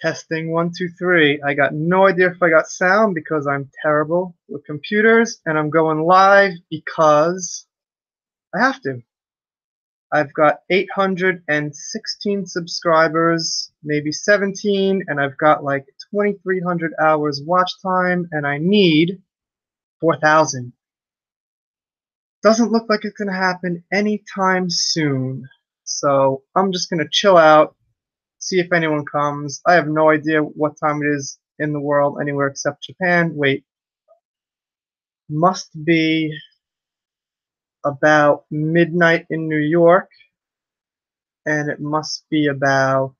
Testing one, two, three. I got no idea if I got sound because I'm terrible with computers, and I'm going live because I have to. I've got 816 subscribers, maybe 17, and I've got like 2,300 hours watch time, and I need 4,000. Doesn't look like it's gonna happen anytime soon. So I'm just gonna chill out, see if anyone comes. I have no idea what time it is in the world anywhere except Japan. Wait, must be about midnight in New York, and it must be about,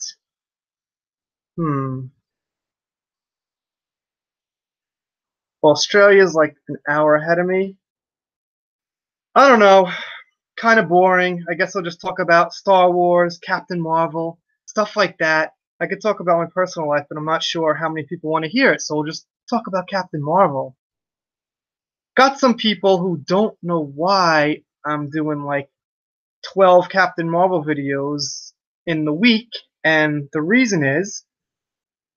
hmm, Australia's like an hour ahead of me. I don't know, kind of boring. I guess I'll just talk about Star Wars, Captain Marvel, stuff like that. I could talk about my personal life, but I'm not sure how many people want to hear it, so we'll just talk about Captain Marvel. Got some people who don't know why I'm doing like 12 Captain Marvel videos in the week, and the reason is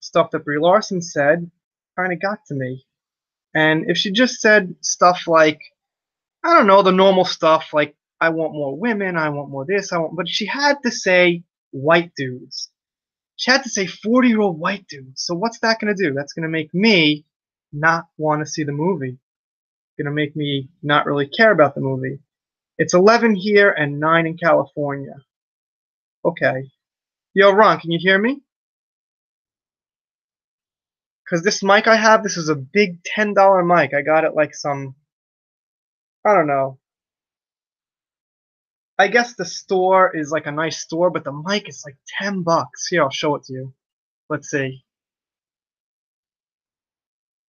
stuff that Brie Larson said kind of got to me. And if she just said stuff like, I don't know, the normal stuff like, I want more women, I want more this, but she had to say white dudes. She had to say 40-year-old white dudes. So what's that going to do? That's going to make me not want to see the movie. Going to make me not really care about the movie. It's 11 here and 9 in California. Okay. Yo, Ron, can you hear me? Because this mic I have, this is a big $10 mic. I got it like some, I don't know. I guess the store is like a nice store, but the mic is like $10. Here, I'll show it to you. Let's see.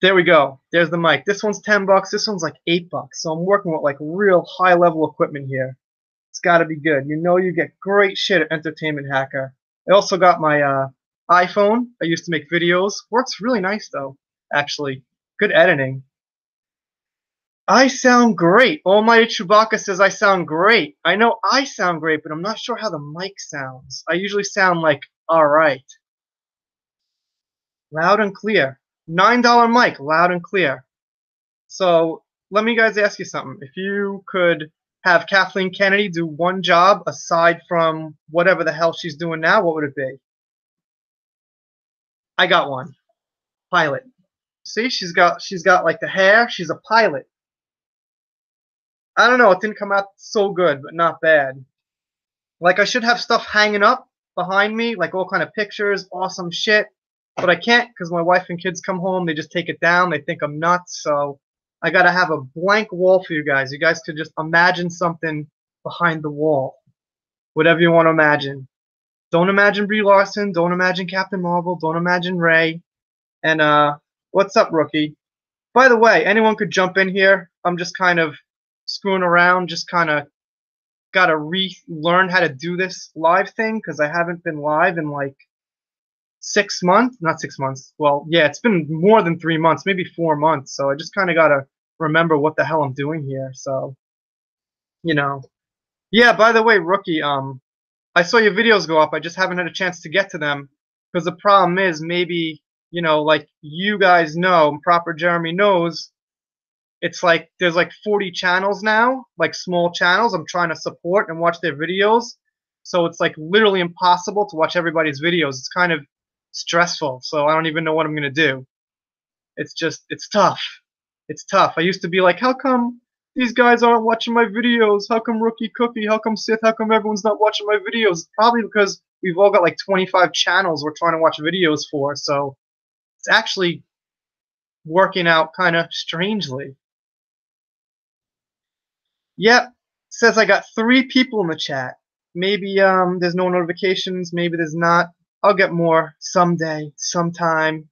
There we go. There's the mic. This one's $10. This one's like $8. So I'm working with like real high level equipment here. It's got to be good. You know you get great shit at Entertainment Hacker. I also got my iPhone. I used to make videos. Works really nice though, actually. Good editing. I sound great. Almighty Chewbacca says I sound great. I know I sound great, but I'm not sure how the mic sounds. I usually sound like alright. Loud and clear. $9 mic, loud and clear. So let me guys ask you something. If you could have Kathleen Kennedy do one job aside from whatever the hell she's doing now, what would it be? I got one. Pilot. See, she's got like the hair. She's a pilot. I don't know. It didn't come out so good, but not bad. Like I should have stuff hanging up behind me, like all kind of pictures, awesome shit. But I can't because my wife and kids come home. They just take it down. They think I'm nuts. So I gotta have a blank wall for you guys. You guys could just imagine something behind the wall, whatever you want to imagine. Don't imagine Brie Larson. Don't imagine Captain Marvel. Don't imagine Ray. And what's up, rookie? By the way, anyone could jump in here. I'm just kind of screwing around, just kind of gotta relearn how to do this live thing because I haven't been live in like 6 months. Not 6 months. Well, yeah, it's been more than 3 months, maybe 4 months. So I just kind of gotta remember what the hell I'm doing here. So, you know. Yeah, by the way, rookie, I saw your videos go up. I just haven't had a chance to get to them because the problem is maybe, like you guys know, Proper Jeremy knows, it's like there's like 40 channels now, like small channels I'm trying to support and watch their videos. So it's like literally impossible to watch everybody's videos. It's kind of stressful. So I don't even know what I'm going to do. It's tough. It's tough. I used to be like, how come these guys aren't watching my videos? How come Rookie Cookie? How come Sith? How come everyone's not watching my videos? It's probably because we've all got like 25 channels we're trying to watch videos for. So it's actually working out kind of strangely. Yep. Says I got 3 people in the chat. Maybe there's no notifications, maybe there's not. I'll get more someday, sometime.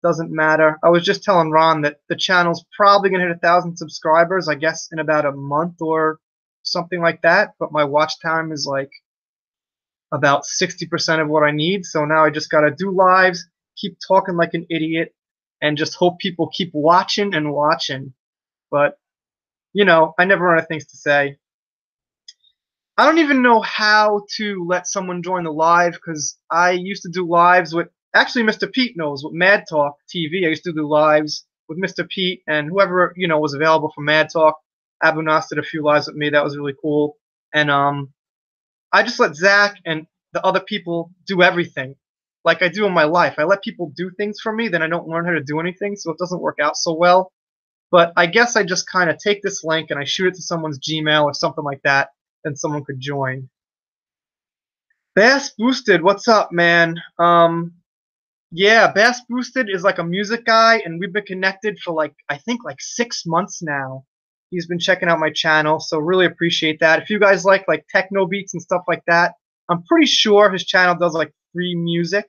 Doesn't matter. I was just telling Ron that the channel's probably gonna hit 1,000 subscribers, I guess in about a month or something like that, but my watch time is like about 60% of what I need, so now I just gotta do lives, keep talking like an idiot, and just hope people keep watching and watching. But I never run out of things to say. I don't even know how to let someone join the live because I used to do lives with actually Mr. Pete knows with Mad Talk TV. I used to do lives with Mr. Pete and whoever was available for Mad Talk. Abu Nas did a few lives with me. That was really cool. And I just let Zach and the other people do everything, like I do in my life. I let people do things for me, then I don't learn how to do anything, so it doesn't work out so well. But I guess I just kind of take this link and I shoot it to someone's Gmail or something like that, and someone could join. Bass Boosted, what's up, man? Yeah, Bass Boosted is like a music guy, and we've been connected for I think 6 months now. He's been checking out my channel, so really appreciate that. If you guys like techno beats and stuff like that, I'm pretty sure his channel does free music.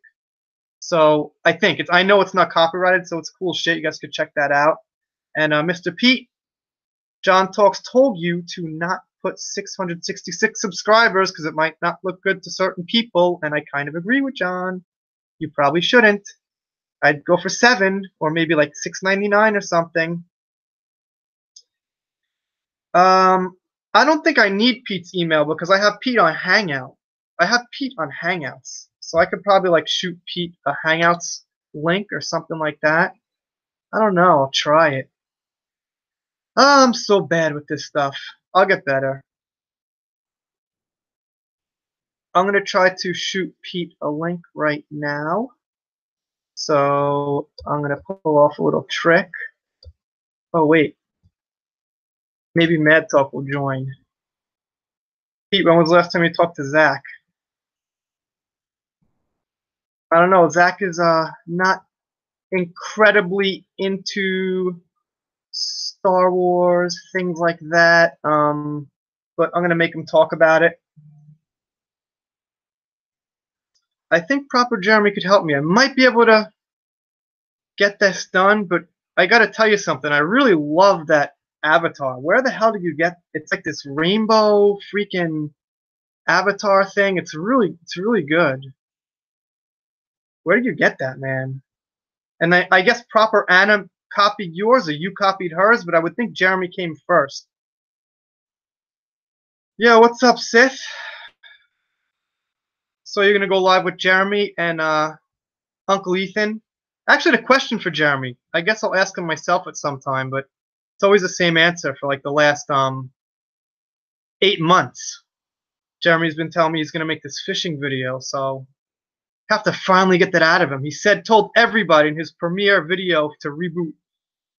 So I know it's not copyrighted, so it's cool shit. You guys could check that out. And Mr. Pete, John Talks told you to not put 666 subscribers because it might not look good to certain people, and I kind of agree with John. You probably shouldn't. I'd go for 7 or maybe 6.99 or something. I don't think I need Pete's email because I have Pete on Hangout. I have Pete on Hangouts, so I could probably shoot Pete a Hangouts link or something like that. I don't know. I'll try it. Oh, I'm so bad with this stuff. I'll get better. I'm gonna try to shoot Pete a link right now. So I'm gonna pull off a little trick. Oh wait. Maybe Mad Talk will join. Pete, when was the last time you talked to Zach? I don't know. Zach is not incredibly into Star Wars, things like that. But I'm gonna make him talk about it. I think Proper Jeremy could help me. I might be able to get this done, but I gotta tell you something. I really love that avatar. Where the hell did you get? It's like this rainbow freaking avatar thing. It's really good. Where did you get that, man? And I guess Proper Anna copied yours or you copied hers, but I would think Jeremy came first. Yo, what's up, Sith? So you're gonna go live with Jeremy and Uncle Ethan? Actually, the question for Jeremy. I guess I'll ask him myself at some time, but it's always the same answer for the last 8 months. Jeremy's been telling me he's gonna make this fishing video, so I have to finally get that out of him. He told everybody in his premiere video to reboot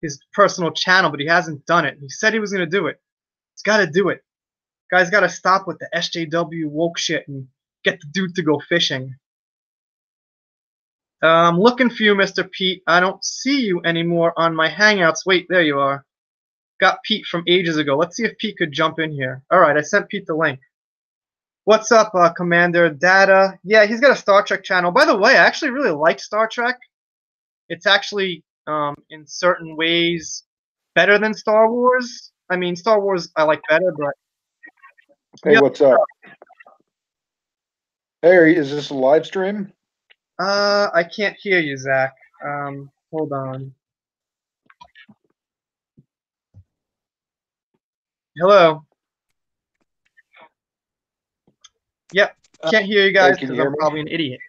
his personal channel, but he hasn't done it. He said he was gonna do it. He's gotta do it. Guy's gotta stop with the SJW woke shit and get the dude to go fishing. I'm looking for you, Mr. Pete. I don't see you anymore on my Hangouts. Wait, there you are. Got Pete from ages ago. Let's see if Pete could jump in here. Alright, I sent Pete the link. What's up, Commander Data? Yeah, he's got a Star Trek channel. By the way, I actually really like Star Trek. It's actually, in certain ways, better than Star Wars. I mean, Star Wars I like better, but... Hey, yep. What's up? Hey, is this a live stream? I can't hear you, Zach. Hold on. Hello. Yep, can't hear you guys because I'm probably an idiot.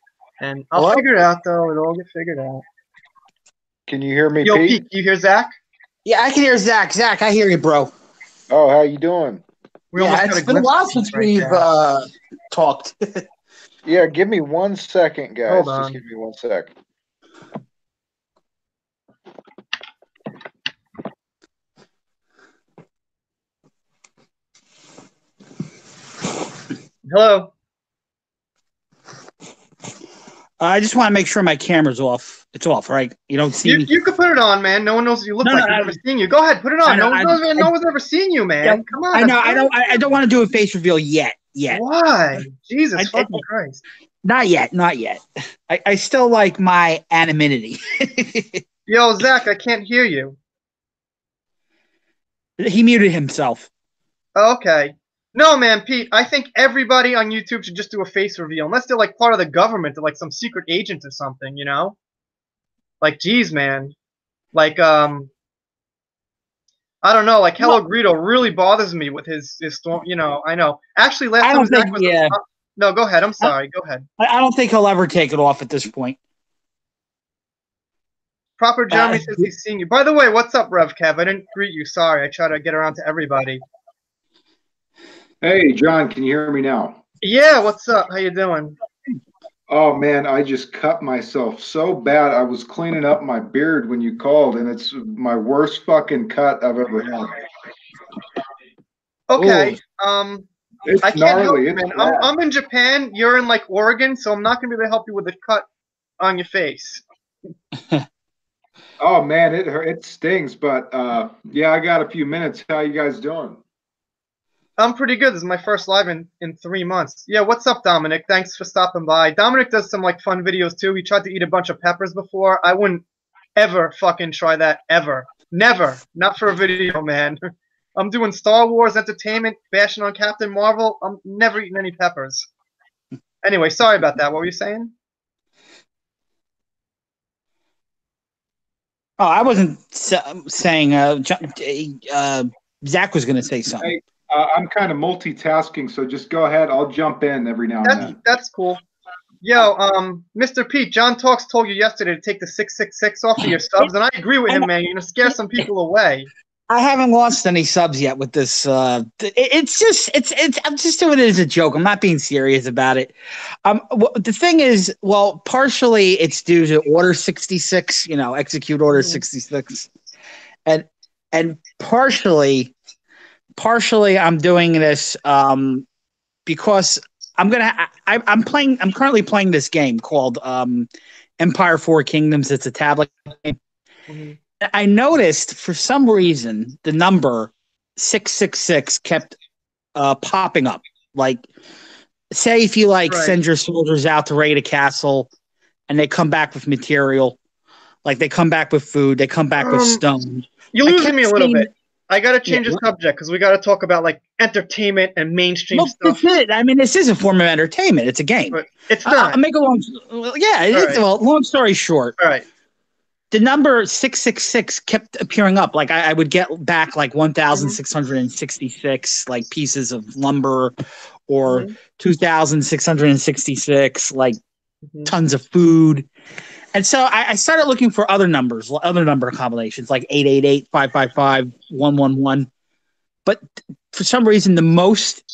And I'll figure it out, though. It'll all get figured out. Can you hear me, Yo, Pete? Pete, you hear Zach? Yeah, I can hear Zach. Zach, I hear you, bro. Oh, how you doing? It's been a while since we've talked. Yeah, give me 1 second, guys. Hold on. Just give me 1 sec. Hello. I just want to make sure my camera's off. It's off, right? You don't see me? You can put it on, man. No one knows what you look like. I've never seen you. Go ahead, put it on. No one's ever seen you, man. Yeah, come on. I know. I don't want to do a face reveal yet. Why? Jesus fucking Christ. Not yet. I still like my anonymity. Yo, Zach, I can't hear you. He muted himself. Okay. No, man, Pete, I think everybody on YouTube should just do a face reveal. Unless they're part of the government or some secret agent or something, you know? Geez, man. I don't know, Hello Greedo really bothers me with his storm, I know. Actually, last time Zach was... No, go ahead. I'm sorry. Go ahead. I don't think he'll ever take it off at this point. Proper Jeremy says he's seeing you. By the way, what's up, Rev Kev? I didn't greet you. Sorry. I try to get around to everybody. Hey, John, can you hear me now? Yeah, what's up? How you doing? Oh, man, I just cut myself so bad. I was cleaning up my beard when you called, and it's my worst fucking cut I've ever had. Okay. It's I can't help gnarly. you, It's man. bad. I'm in Japan. You're in, like, Oregon, so I'm not going to be able to help you with a cut on your face. Oh, man, it stings. But, yeah, I got a few minutes. How you guys doing? I'm pretty good. This is my first live in 3 months. Yeah, what's up, Dominic? Thanks for stopping by. Dominic does some, like, fun videos, too. He tried to eat a bunch of peppers before. I wouldn't ever fucking try that, ever. Never. Not for a video, man. I'm doing Star Wars entertainment, bashing on Captain Marvel. I'm never eating any peppers. Anyway, sorry about that. What were you saying? Oh, I wasn't saying. Zach was going to say something. Hey, I'm kind of multitasking, so just go ahead. I'll jump in every now and then. That's cool. Yo, Mr. Pete, John Talks told you yesterday to take the 666 off of your subs, and I agree with him, man. You're going to scare some people away. I haven't lost any subs yet with this. It's just I'm just doing it as a joke. I'm not being serious about it. The thing is, well, partially it's due to Order 66, execute Order 66, and partially I'm doing this because I'm currently playing this game called Empire 4 Kingdoms. It's a tablet game. Mm-hmm. I noticed for some reason the number 666 kept popping up. Like, say if you send your soldiers out to raid a castle and they come back with material, like they come back with food, they come back with stone. You're losing me a little bit. I got to change the subject because we got to talk about like entertainment and mainstream stuff. That's it. I mean, this is a form of entertainment. It's a game. But it's not. I'll make a long story short. All right. The number 666 kept appearing up. Like I would get back like 1,666 like pieces of lumber, or 2,666 like tons of food. And so I started looking for other number combinations like 888, 555, 111. But for some reason, the most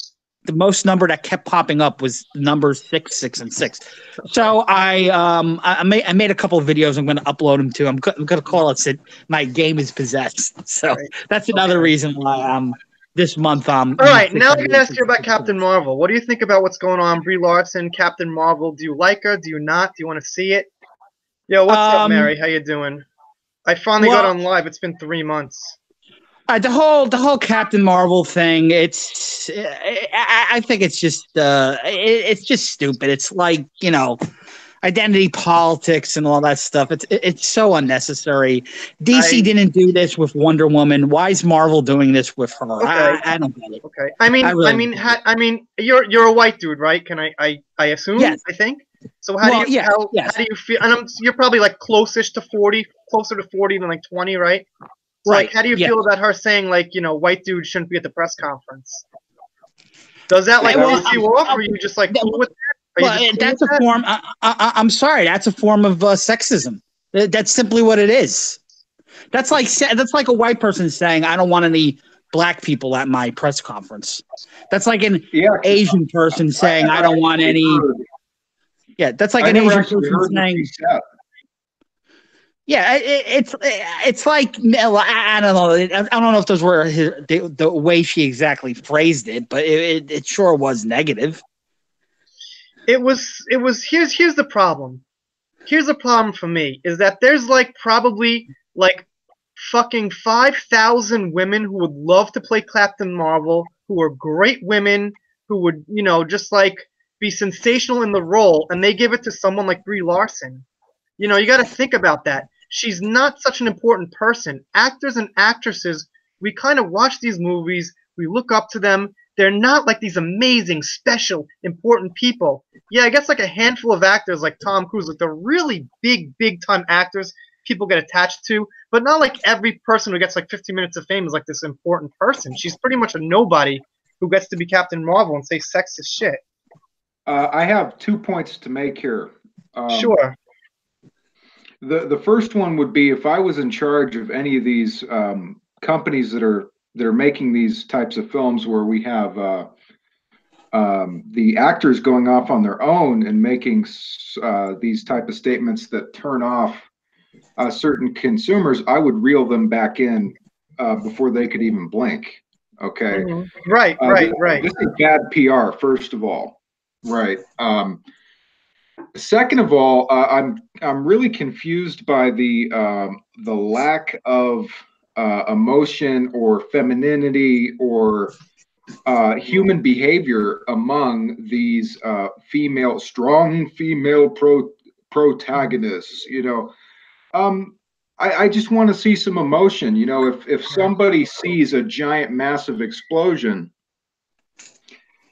number that kept popping up was numbers 6, 6, and 6. So I made a couple of videos. I'm going to upload them too. I'm going to call it "My Game Is Possessed." So that's another reason why this month. All right, now I'm going to ask you about Captain Marvel. What do you think about what's going on, Brie Larson, Captain Marvel? Do you like her? Do you not? Do you want to see it? Yo, what's up, Mary? How you doing? I finally got on live. It's been 3 months. The whole Captain Marvel thing, I think it's just stupid. It's like, identity politics and all that stuff. It's so unnecessary. DC didn't do this with Wonder Woman. Why is Marvel doing this with her? Okay. I don't get it. Okay. I mean, you're a white dude, right? Can I assume? Yes. I think. So how do you feel? And you're probably like closer to 40 than like 20, right? So, right. Like, how do you feel about her saying, like, white dudes shouldn't be at the press conference? Does that, like, piss you off, or are you just, like, cool with that? Well, that's a form. I'm sorry. That's a form of sexism. That's simply what it is. That's like a white person saying, "I don't want any black people at my press conference." That's like an Asian person saying, "I don't want any." Yeah, that's like an Asian person saying. Yeah, it's like, I don't know. I don't know if those were the way she exactly phrased it, but it sure was negative. It was. Here's the problem. Here's the problem for me is that there's like probably like fucking 5,000 women who would love to play Captain Marvel, who are great women, who would just like be sensational in the role, and they give it to someone like Brie Larson. You got to think about that. She's not such an important person. Actors and actresses, we kind of watch these movies, we look up to them. They're not like these amazing, special, important people. Yeah, I guess like a handful of actors like Tom Cruise, like the really big time actors people get attached to, but not like every person who gets like 15 minutes of fame is like this important person. She's pretty much a nobody who gets to be Captain Marvel and say sexist shit. I have 2 points to make here. Sure. The first one would be if I was in charge of any of these companies that are making these types of films where we have the actors going off on their own and making these type of statements that turn off certain consumers, I would reel them back in before they could even blink. Okay. Right, right. This is bad PR, first of all. Right. Second of all, I'm really confused by the lack of emotion or femininity or human behavior among these strong female protagonists. You know, I just want to see some emotion. You know, if somebody sees a giant, massive explosion,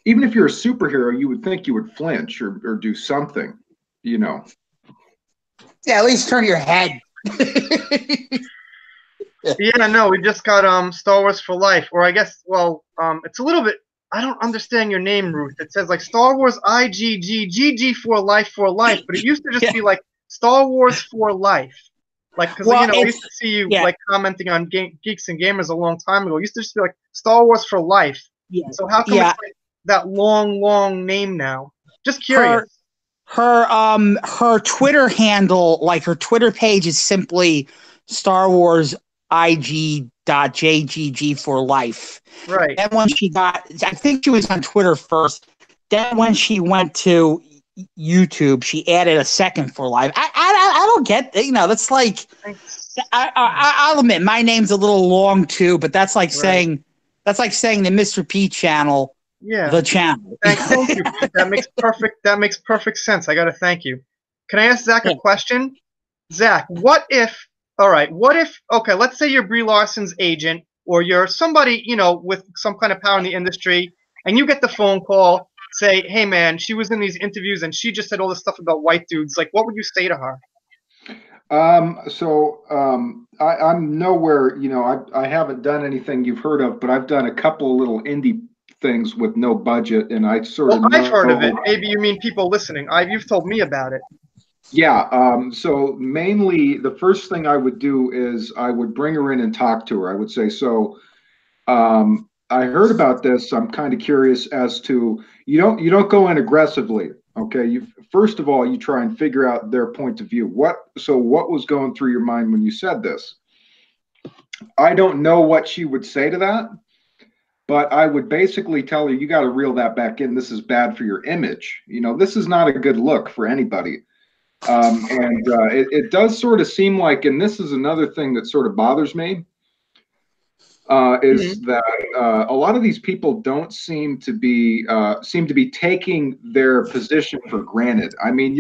even if you're a superhero, you would think you would flinch or do something, you know. Yeah, at least turn your head. Yeah, no, we just got Star Wars for Life, or I guess, well, it's a little bit. I don't understand your name, Ruth. It says like Star Wars IGG for Life, but it used to just be like Star Wars for Life, like because Well, you know I used to see you yeah. like commenting on Geeks and Gamers a long time ago. It used to just be like Star Wars for Life. Yeah. So how come Yeah. it's like that long name now? Just curious. Her Twitter handle, like her Twitter page, is simply Star Wars IG.JGG for Life. Right. And when she got, I think she was on Twitter first. Then when she went to YouTube, she added a second for Life. I don't get, you know, that's like, I'll admit my name's a little long too, but that's like saying the Mr. P channel. Yeah. The channel. Thank you. That makes perfect sense. I gotta thank you. Can I ask Zach a question? Zach, what if okay, let's say you're Brie Larson's agent or you're somebody, you know, with some kind of power in the industry, and you get the phone call, say, hey man, she was in these interviews and she just said all this stuff about white dudes. Like, what would you say to her? I'm nowhere, you know, I haven't done anything you've heard of, but I've done a couple of little indie things with no budget, and I sort of I've heard of it. Maybe you mean people listening. You've told me about it. Yeah. So mainly the first thing I would do is I would bring her in and talk to her. I would say, so I heard about this. I'm kind of curious as to you don't go in aggressively. Okay. First of all, you try and figure out their point of view. What was going through your mind when you said this? I don't know what she would say to that, but I would basically tell her, you got to reel that back in. This is bad for your image. You know, this is not a good look for anybody. It does sort of seem like, and this is another thing that sort of bothers me, is that a lot of these people don't seem to be taking their position for granted. I mean,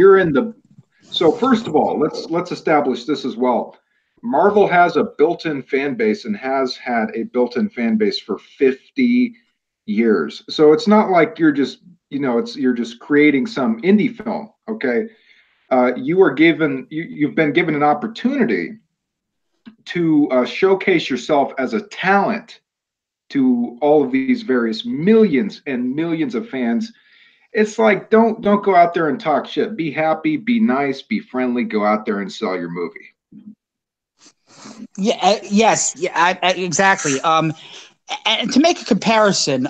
so first of all, let's establish this as well. Marvel has a built-in fan base and has had a built-in fan base for 50 years. So it's not like you're just creating some indie film, okay? You've been given an opportunity to showcase yourself as a talent to all of these various millions and millions of fans. It's like, don't go out there and talk shit. Be happy, be nice, be friendly, go out there and sell your movie. Yeah. Yes. Yeah. Exactly. And to make a comparison,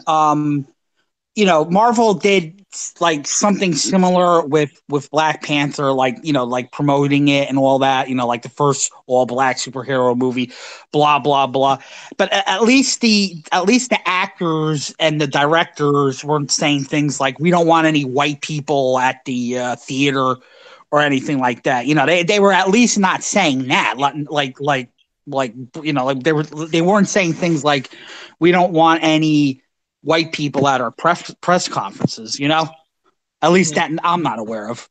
you know, Marvel did like something similar with Black Panther, like, you know, like promoting it and all that, you know, like the first all black superhero movie, blah blah blah. But at least the actors and the directors weren't saying things like, we don't want any white people at the theater or anything like that. You know, they were at least not saying that, like you know, like they weren't saying things like, we don't want any white people at our press conferences, you know? At least that I'm not aware of.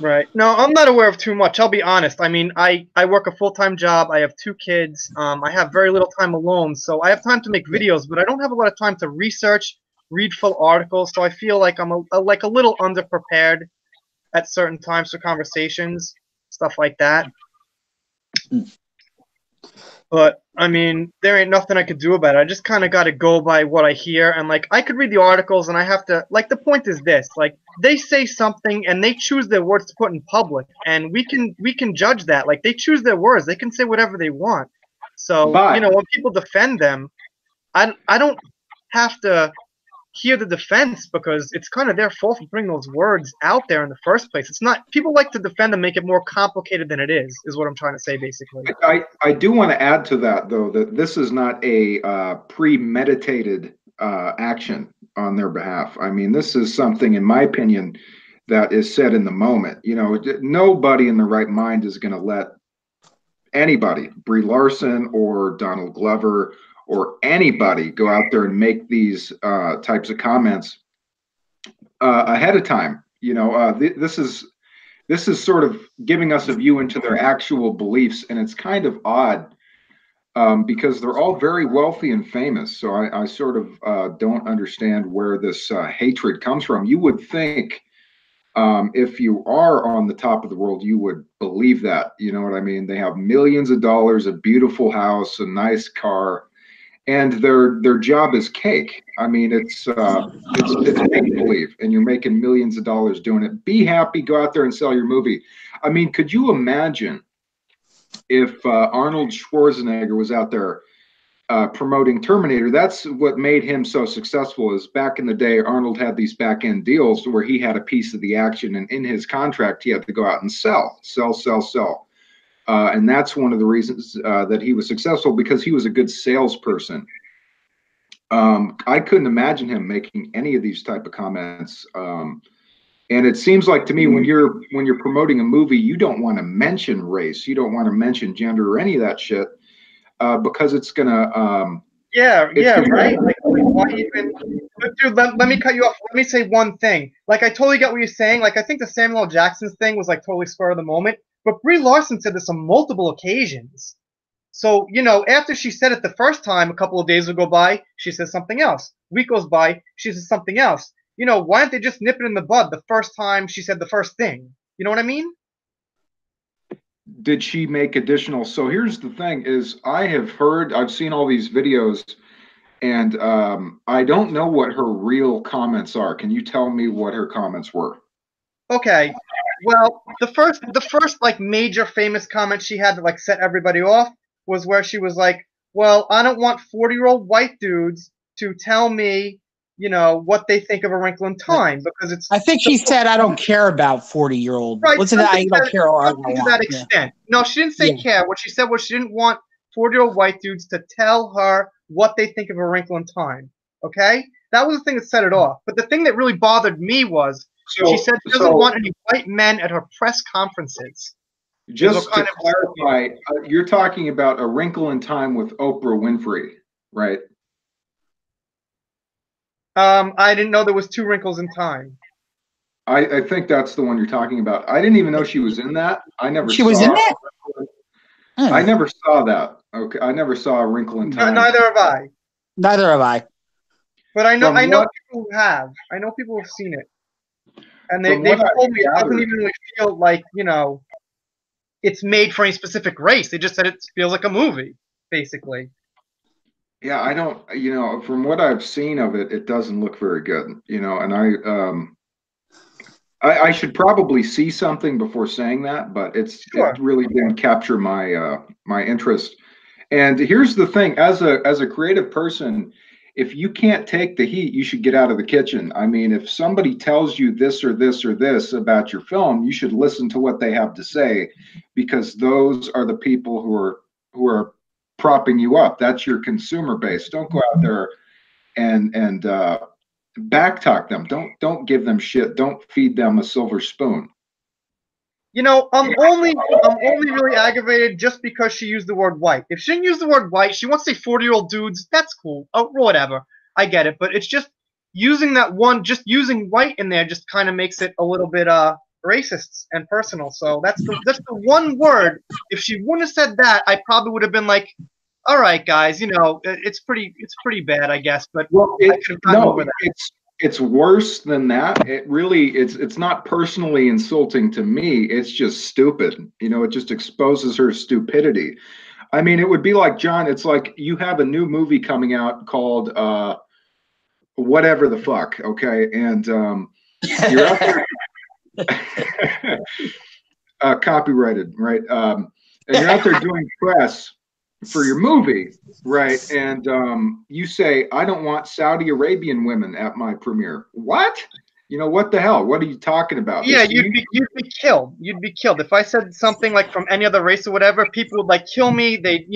Right. No, I'm not aware of too much. I'll be honest. I mean, I work a full-time job. I have 2 kids. I have very little time alone, so I have time to make videos, but I don't have a lot of time to research, read full articles. So I feel like I'm a little underprepared at certain times for conversations, stuff like that. But I mean, there ain't nothing I could do about it. I just kind of got to go by what I hear, and like I could read the articles, and I have to like the point is this: like they say something, and they choose their words to put in public, and we can judge that. Like they choose their words; they can say whatever they want. So But when people defend them, I don't have to hear the defense because it's kind of their fault for putting those words out there in the first place. It's not people like to defend and make it more complicated than it is what I'm trying to say basically. I do want to add to that, though, that this is not a premeditated action on their behalf. I mean, this is something, in my opinion, that is said in the moment. Nobody in the right mind is going to let anybody, Brie Larson or Donald Glover or anybody, go out there and make these types of comments ahead of time. This is sort of giving us a view into their actual beliefs, and it's kind of odd because they're all very wealthy and famous. So I sort of don't understand where this hatred comes from. You would think if you are on the top of the world, you would believe that. You know what I mean? They have millions of dollars, a beautiful house, a nice car, and their job is cake. I mean, it's make believe, and you're making millions of dollars doing it. Be happy, go out there and sell your movie. I mean, could you imagine if Arnold Schwarzenegger was out there promoting Terminator? That's what made him so successful. Is back in the day, Arnold had these back end deals where he had a piece of the action, and in his contract, he had to go out and sell. And that's one of the reasons that he was successful, because he was a good salesperson. I couldn't imagine him making any of these type of comments. And it seems like to me, when you're promoting a movie, you don't want to mention race, you don't want to mention gender or any of that shit, because it's gonna. Right. Like why even? But dude, let me cut you off. Let me say one thing. Like I totally get what you're saying. Like I think the Samuel L. Jackson thing was like totally spur of the moment. But Brie Larson said this on multiple occasions. So, after she said it the first time, a couple of days would go by, she says something else. Week goes by, she says something else. Why don't they just nip it in the bud the first time she said the first thing? You know what I mean? Did she make additional? So here's the thing is I've seen all these videos, and I don't know what her real comments are. Can you tell me what her comments were? Okay. Well, the first like major famous comment she had that like set everybody off was where she was like, "Well, I don't want 40-year-old white dudes to tell me, what they think of A Wrinkle in Time because it's." I think she said, "I don't care about 40-year-old." Right. What's it? I don't care. Something to that extent. No, she didn't say care. What she said was she didn't want 40-year-old white dudes to tell her what they think of A Wrinkle in Time. Okay, that was the thing that set it off. But the thing that really bothered me was. She said she doesn't want any white men at her press conferences. Just to clarify, you're talking about A Wrinkle in Time with Oprah Winfrey, right? I didn't know there was 2 Wrinkles in Time. I think that's the one you're talking about. I didn't even know she was in that. She was in that? I never saw that. Okay, I never saw A Wrinkle in Time. Neither have I. Neither have I. But I know people who have. I know people who have seen it. And they've told me it doesn't even really feel like, it's made for any specific race. They just said it feels like a movie, basically. Yeah, I don't, from what I've seen of it, it doesn't look very good, and I should probably see something before saying that, but it really didn't capture my my interest. And here's the thing, as a creative person, if you can't take the heat, you should get out of the kitchen. I mean, if somebody tells you this or this or this about your film, you should listen to what they have to say, because those are the people who are propping you up. That's your consumer base. Don't go out there and backtalk them. Don't give them shit. Don't feed them a silver spoon. I'm only really aggravated just because she used the word white. If she didn't use the word white, she wants to say 40-year-old dudes, that's cool. Oh, whatever. I get it. But it's just using just using white in there just kind of makes it a little bit racist and personal. So that's the one word. If she wouldn't have said that, I probably would have been like, all right, guys, it's pretty bad, I guess. But I could have gotten over that. It's worse than that. It's not personally insulting to me. It's just stupid. It just exposes her stupidity. I mean, it would be like, John, it's like you have a new movie coming out called whatever the fuck, okay? And you're out there copyrighted, right? And you're out there doing press for your movie, right? And you say, I don't want Saudi Arabian women at my premiere. What? You know, what the hell? What are you talking about? Yeah, you'd be killed. You'd be killed if I said something like from any other race or whatever. People would like kill me. They,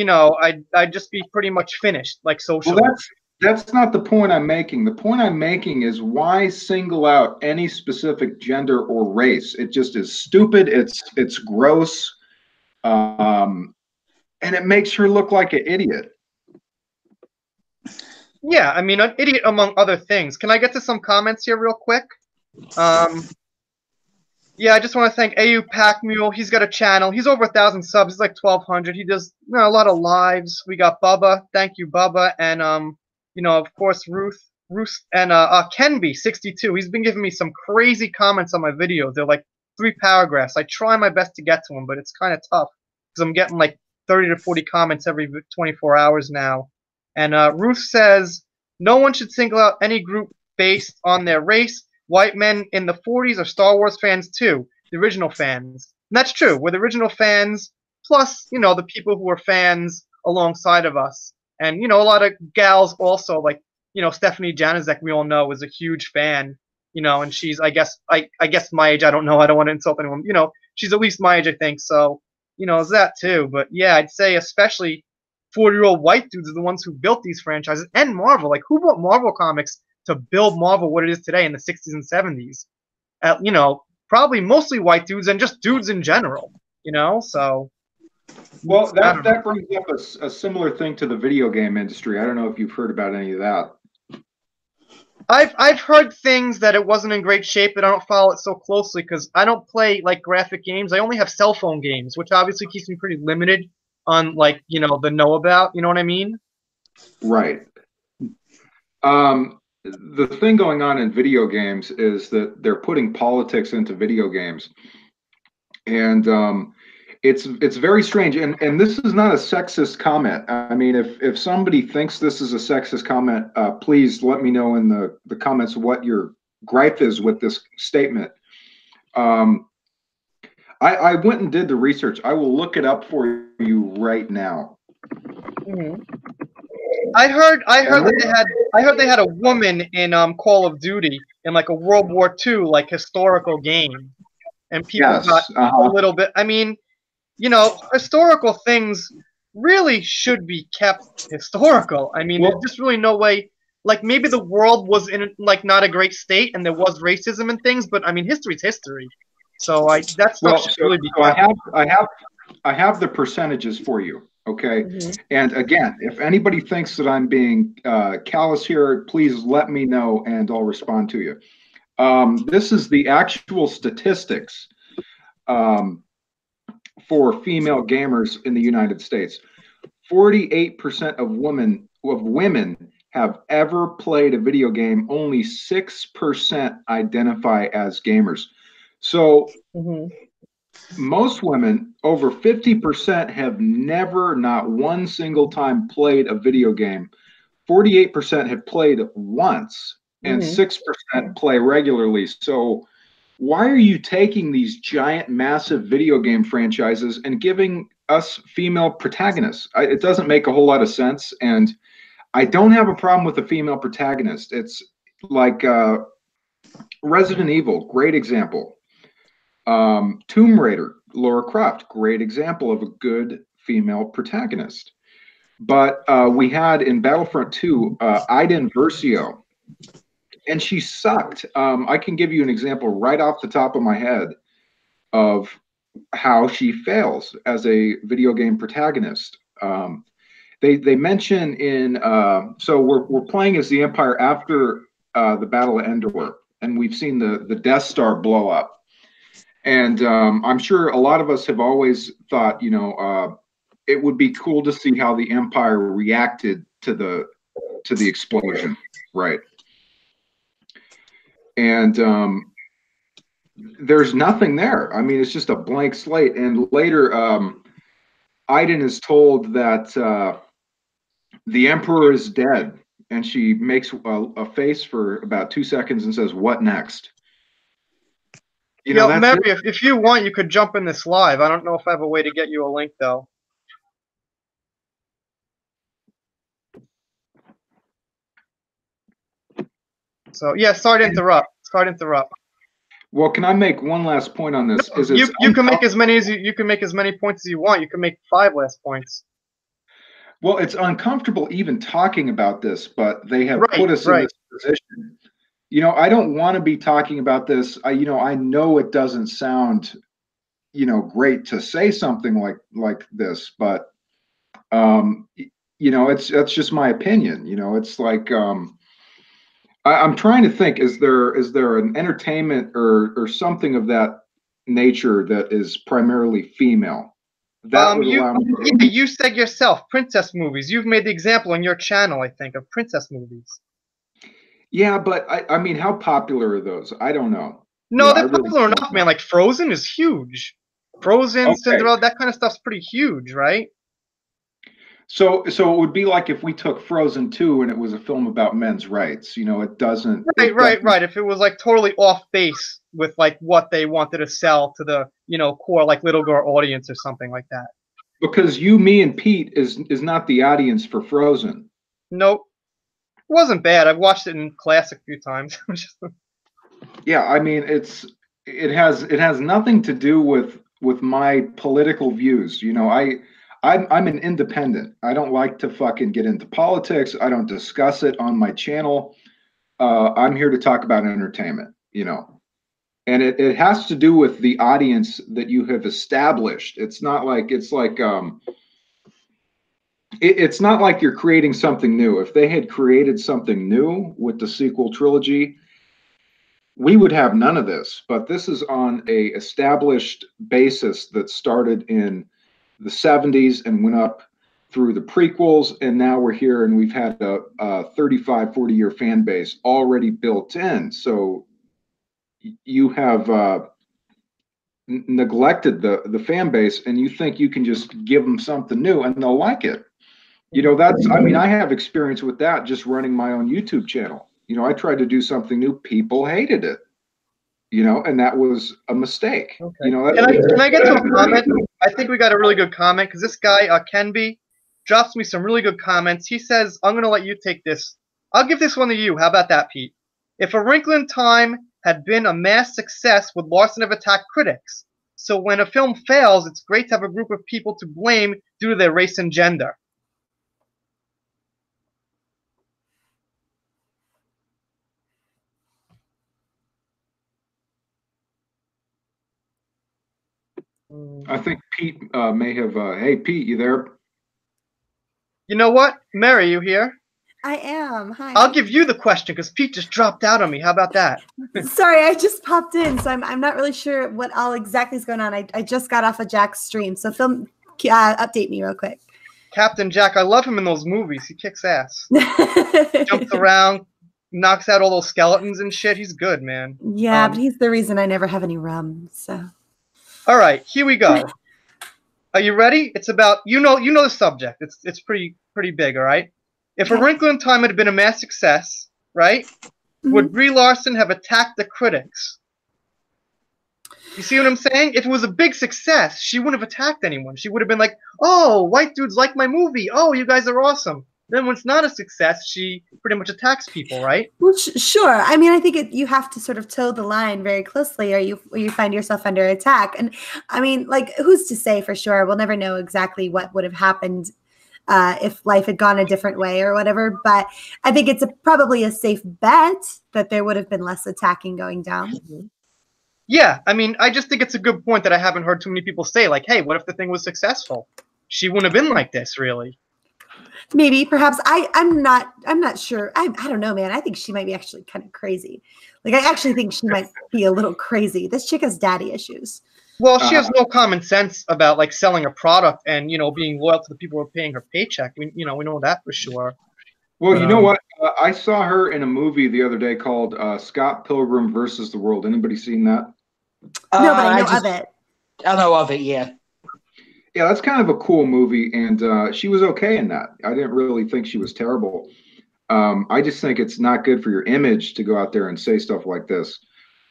I'd just be pretty much finished, like socially. Well, that's not the point I'm making. The point I'm making is why single out any specific gender or race? It just is stupid. It's gross, and it makes her look like an idiot. Yeah, I mean, an idiot among other things. Can I get to some comments here real quick? Yeah, I just want to thank AU Pack Mule. He's got a channel. He's over 1,000 subs. He's like 1,200. He does a lot of lives. We got Bubba. Thank you, Bubba. And of course, Ruth, and Kenby 62. He's been giving me some crazy comments on my videos. They're like 3 paragraphs. I try my best to get to them, but it's kind of tough because I'm getting like 30 to 40 comments every 24 hours now. And Ruth says, no one should single out any group based on their race. White men in the 40s are Star Wars fans too, the original fans. And that's true. We're the original fans, plus, the people who were fans alongside of us. And, a lot of gals also, like, Stephanie Janizek, we all know, is a huge fan, and she's, I guess my age. I don't know. I don't want to insult anyone. She's at least my age, I think. So, it's that too. But yeah, I'd say especially 40-year-old white dudes are the ones who built these franchises and Marvel. Like, who bought Marvel comics to build Marvel what it is today in the 60s and 70s? Probably mostly white dudes and just dudes in general, so. Well, that brings up a similar thing to the video game industry. I don't know if you've heard about any of that. I've heard things that it wasn't in great shape, but I don't follow it so closely because I don't play like graphic games. I only have cell phone games, which obviously keeps me pretty limited on like, the know about, you know what I mean? Right. The thing going on in video games is that they're putting politics into video games. And it's very strange. And this is not a sexist comment. I mean, if somebody thinks this is a sexist comment, please let me know in the comments what your gripe is with this statement. I went and did the research. I will look it up for you right now. Mm-hmm. I heard they had a woman in Call of Duty in like a World War II like historical game, and people got a little bit. I mean, historical things really should be kept historical. I mean, there's just really no way. Like maybe the world was in like not a great state and there was racism and things, but I mean, history's history. So that stuff should really be kept. I have the percentages for you. Okay. Mm-hmm. And again, if anybody thinks that I'm being callous here, please let me know and I'll respond to you. This is the actual statistics for female gamers in the United States. 48% of women have ever played a video game. Only 6% identify as gamers. So most women, over 50%, have never, not one single time, played a video game. 48% have played once, and 6% play regularly. So why are you taking these giant, massive video game franchises and giving us female protagonists? It doesn't make a whole lot of sense, and I don't have a problem with a female protagonist. It's like Resident Evil, great example. Tomb Raider, Lara Croft, great example of a good female protagonist. But we had in Battlefront 2, Iden Versio, and she sucked. I can give you an example right off the top of my head of how she fails as a video game protagonist. They mention in so we're playing as the Empire after the Battle of Endor, and we've seen the Death Star blow up. And I'm sure a lot of us have always thought, it would be cool to see how the Empire reacted to the explosion, right? And there's nothing there. I mean, it's just a blank slate. And later, Iden is told that the Emperor is dead, and she makes a face for about 2 seconds and says, "What next?" You know, that's Mary, it. if you want, you could jump in this live. I don't know if I have a way to get you a link though. So yeah, sorry to interrupt. Sorry to interrupt. Well, can I make one last point on this? No, you can make as many as you can make as many points as you want. You can make 5 last points. Well, it's uncomfortable even talking about this, but they have put us in this position. You know, I don't want to be talking about this. I know it doesn't sound, great to say something like this, but it's just my opinion. It's like I'm trying to think. Is there an entertainment or something of that nature that is primarily female? That would allow me to- you said yourself, princess movies. You've made the example on your channel, I think, of princess movies. Yeah, but I mean, how popular are those? I don't know. No, they're popular enough, man. Like Frozen is huge. Frozen, Okay. Cinderella, that kind of stuff's pretty huge, right? So it would be like if we took Frozen 2 and it was a film about men's rights. It doesn't. Right. If it was like totally off base with like what they wanted to sell to the core like little girl audience or something like that. Because You, Me, and Pete is not the audience for Frozen. Nope. It wasn't bad. I've watched it in class a few times. Yeah, I mean it has nothing to do with my political views. I'm an independent. I don't like to fucking get into politics. I don't discuss it on my channel. I'm here to talk about entertainment, and it has to do with the audience that you have established. It's not like it's not like you're creating something new. If they had created something new with the sequel trilogy, we would have none of this. But this is on a established basis that started in the 70s and went up through the prequels, and now we're here and we've had a 35, 40-year fan base already built in. So you have neglected the fan base, and you think you can just give them something new and they'll like it. I have experience with that just running my own YouTube channel. I tried to do something new. People hated it, and that was a mistake. Okay. Can I get to a comment? I think we got a really good comment because this guy, Kenby, drops me some really good comments. He says, I'm going to let you take this. I'll give this one to you. How about that, Pete? If A Wrinkle in Time had been a mass success, would Larson have attacked critics? So when a film fails, it's great to have a group of people to blame due to their race and gender. I think Pete may have. Hey, Pete, you there? You know what? Mary, you here? I am. Hi. I'll give you the question because Pete just dropped out on me. How about that? Sorry, I just popped in, so I'm not really sure what all exactly is going on. I just got off of Jack's stream, so update me real quick. Captain Jack, I love him in those movies. He kicks ass. Jumps around, knocks out all those skeletons and shit. He's good, man. Yeah, but he's the reason I never have any rum. So. All right, here we go. Are you ready? It's about you know the subject. It's pretty big. All right. If A Wrinkle in Time had been a mass success, right? Mm-hmm. Would Brie Larson have attacked the critics? You see what I'm saying? If it was a big success, she wouldn't have attacked anyone. She would have been like, "Oh, white dudes like my movie. Oh, you guys are awesome." Then when it's not a success, she pretty much attacks people, right? Well, sure. I mean, I think you have to sort of toe the line very closely, or you find yourself under attack. And I mean, like, who's to say for sure? We'll never know exactly what would have happened if life had gone a different way or whatever. But I think it's probably a safe bet that there would have been less attacking going down. Mm-hmm. Yeah, I mean, I just think it's a good point that I haven't heard too many people say, like, hey, what if the thing was successful? She wouldn't have been like this, really. Maybe, perhaps. I'm not sure. I don't know, man. I think she might be actually kind of crazy. Like, I actually think she might be a little crazy. This chick has daddy issues. Well, she has no common sense about, like, selling a product and, being loyal to the people who are paying her paycheck. We know that for sure. Well, you know what? I saw her in a movie the other day called Scott Pilgrim versus the World. Anybody seen that? No, but I know of it. I know of it, yeah. Yeah, that's kind of a cool movie, and she was okay in that. I didn't really think she was terrible. I just think it's not good for your image to go out there and say stuff like this.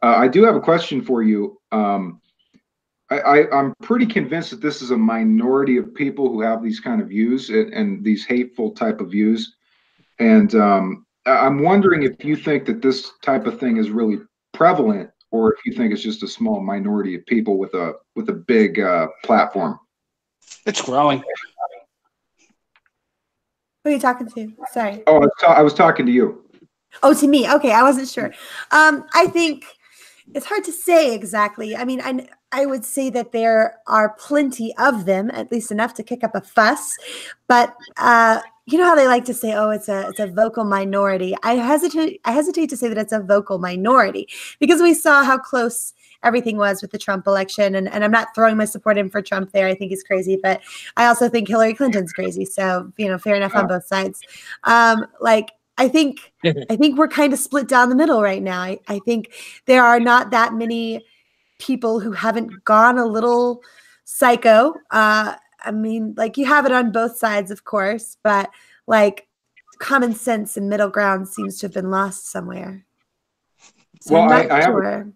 I do have a question for you. I'm pretty convinced that this is a minority of people who have these kind of views and these hateful type of views. And I'm wondering if you think that this type of thing is really prevalent, or if you think it's just a small minority of people with a big platform. It's growing. Who are you talking to? Sorry. Oh, I was talking to you. Oh, to me. Okay, I wasn't sure. I think it's hard to say exactly. I mean, I would say that there are plenty of them, at least enough to kick up a fuss. But you know how they like to say, "Oh, it's a vocal minority." I hesitate to say that it's a vocal minority because we saw how close everything was with the Trump election, and I'm not throwing my support in for Trump there. I think he's crazy, but I also think Hillary Clinton's crazy. So fair enough on both sides. I think we're kind of split down the middle right now. I think there are not that many people who haven't gone a little psycho. I mean, you have it on both sides, of course, but common sense and middle ground seems to have been lost somewhere. So Well, I'm not sure.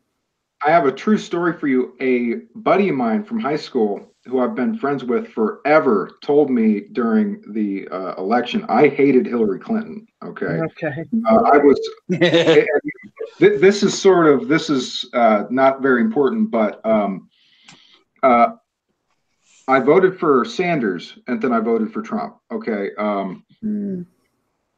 I have a true story for you. A buddy of mine from high school, who I've been friends with forever, told me during the election, I hated Hillary Clinton. Okay. Okay. I was. This is not very important, but I voted for Sanders and then I voted for Trump. Okay.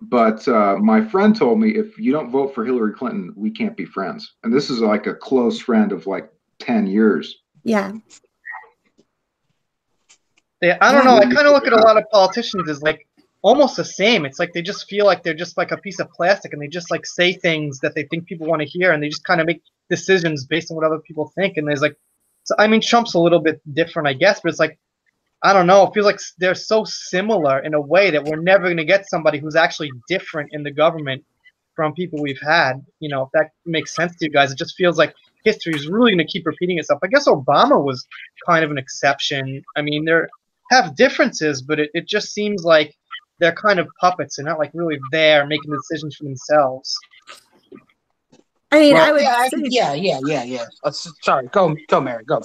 But my friend told me, if you don't vote for Hillary Clinton, we can't be friends. And this is like a close friend of 10 years. Yeah. Yeah, I don't know. I kind of look at a lot of politicians as almost the same. It's they just feel like they're just like a piece of plastic, and they just say things that they think people want to hear, and they just kind of make decisions based on what other people think. And there's so, I mean, Trump's a little bit different, I guess, but it's I don't know. It feels like they're so similar in a way that we're never going to get somebody who's actually different in the government from people we've had. If that makes sense to you guys, it just feels like history is really going to keep repeating itself. I guess Obama was kind of an exception. I mean, they have differences, but it just seems like they're kind of puppets. They're not really there making decisions for themselves. I mean, Well, I would yeah. Sorry, go, Mary, go.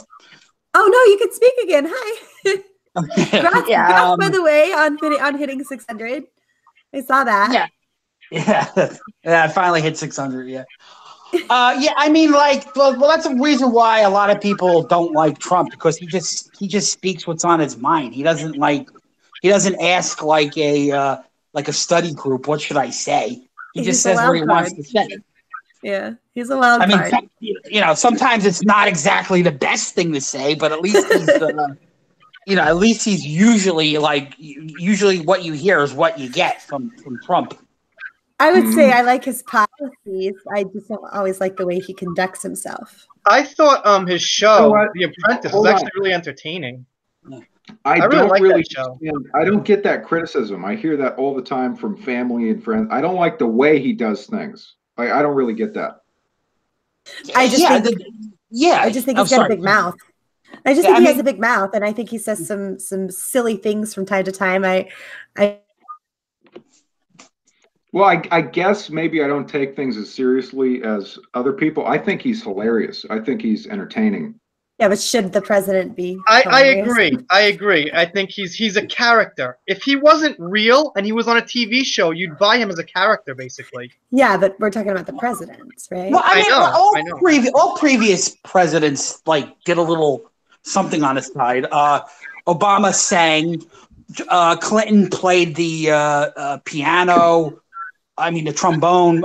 Oh no, you can speak again. Hi. Congrats, by the way, on hitting 600. I saw that. Yeah. I finally hit 600. Yeah. I mean, well, that's a reason why a lot of people don't like Trump, because he just speaks what's on his mind. He doesn't ask a study group, what should I say? He just says what he wants to say. Yeah, he's a wild card. I mean, sometimes it's not exactly the best thing to say, but at least he's usually what you hear is what you get from Trump. I would say I like his policies. I just don't always like the way he conducts himself. I thought his show, The Apprentice, was actually really entertaining. I really don't like really that show. I don't get that criticism. I hear that all the time from family and friends. I don't like the way he does things. I don't really get that. I just think he's got a big mouth. I just think he has a big mouth, and I think he says some silly things from time to time. Well, I guess maybe I don't take things as seriously as other people. I think he's hilarious. I think he's entertaining. Yeah, but should the president be? I agree. I think he's a character. If he wasn't real and he was on a TV show, you'd buy him as a character, basically. Yeah, but we're talking about the presidents, right? Well, I know. All previous presidents did a little something on his side. Obama sang. Clinton played the piano. I mean, the trombone.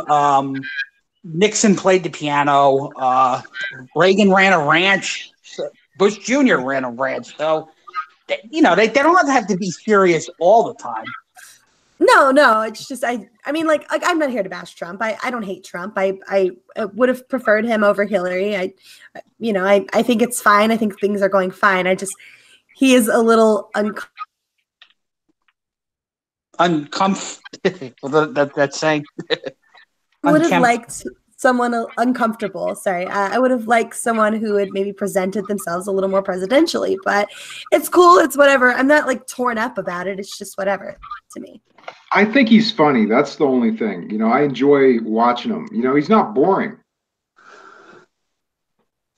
Nixon played the piano. Reagan ran a ranch. Bush Jr. ran a ranch. So, they don't have to be serious all the time. No. It's just I'm not here to bash Trump. I don't hate Trump. I would have preferred him over Hillary. I think it's fine. I think things are going fine. He is a little uncomfortable. That's saying. would have liked someone uncomfortable. Sorry, I would have liked someone who had maybe presented themselves a little more presidentially. But it's cool. It's whatever. I'm not like torn up about it. It's just whatever to me. I think he's funny. That's the only thing. You know, I enjoy watching him. You know, he's not boring.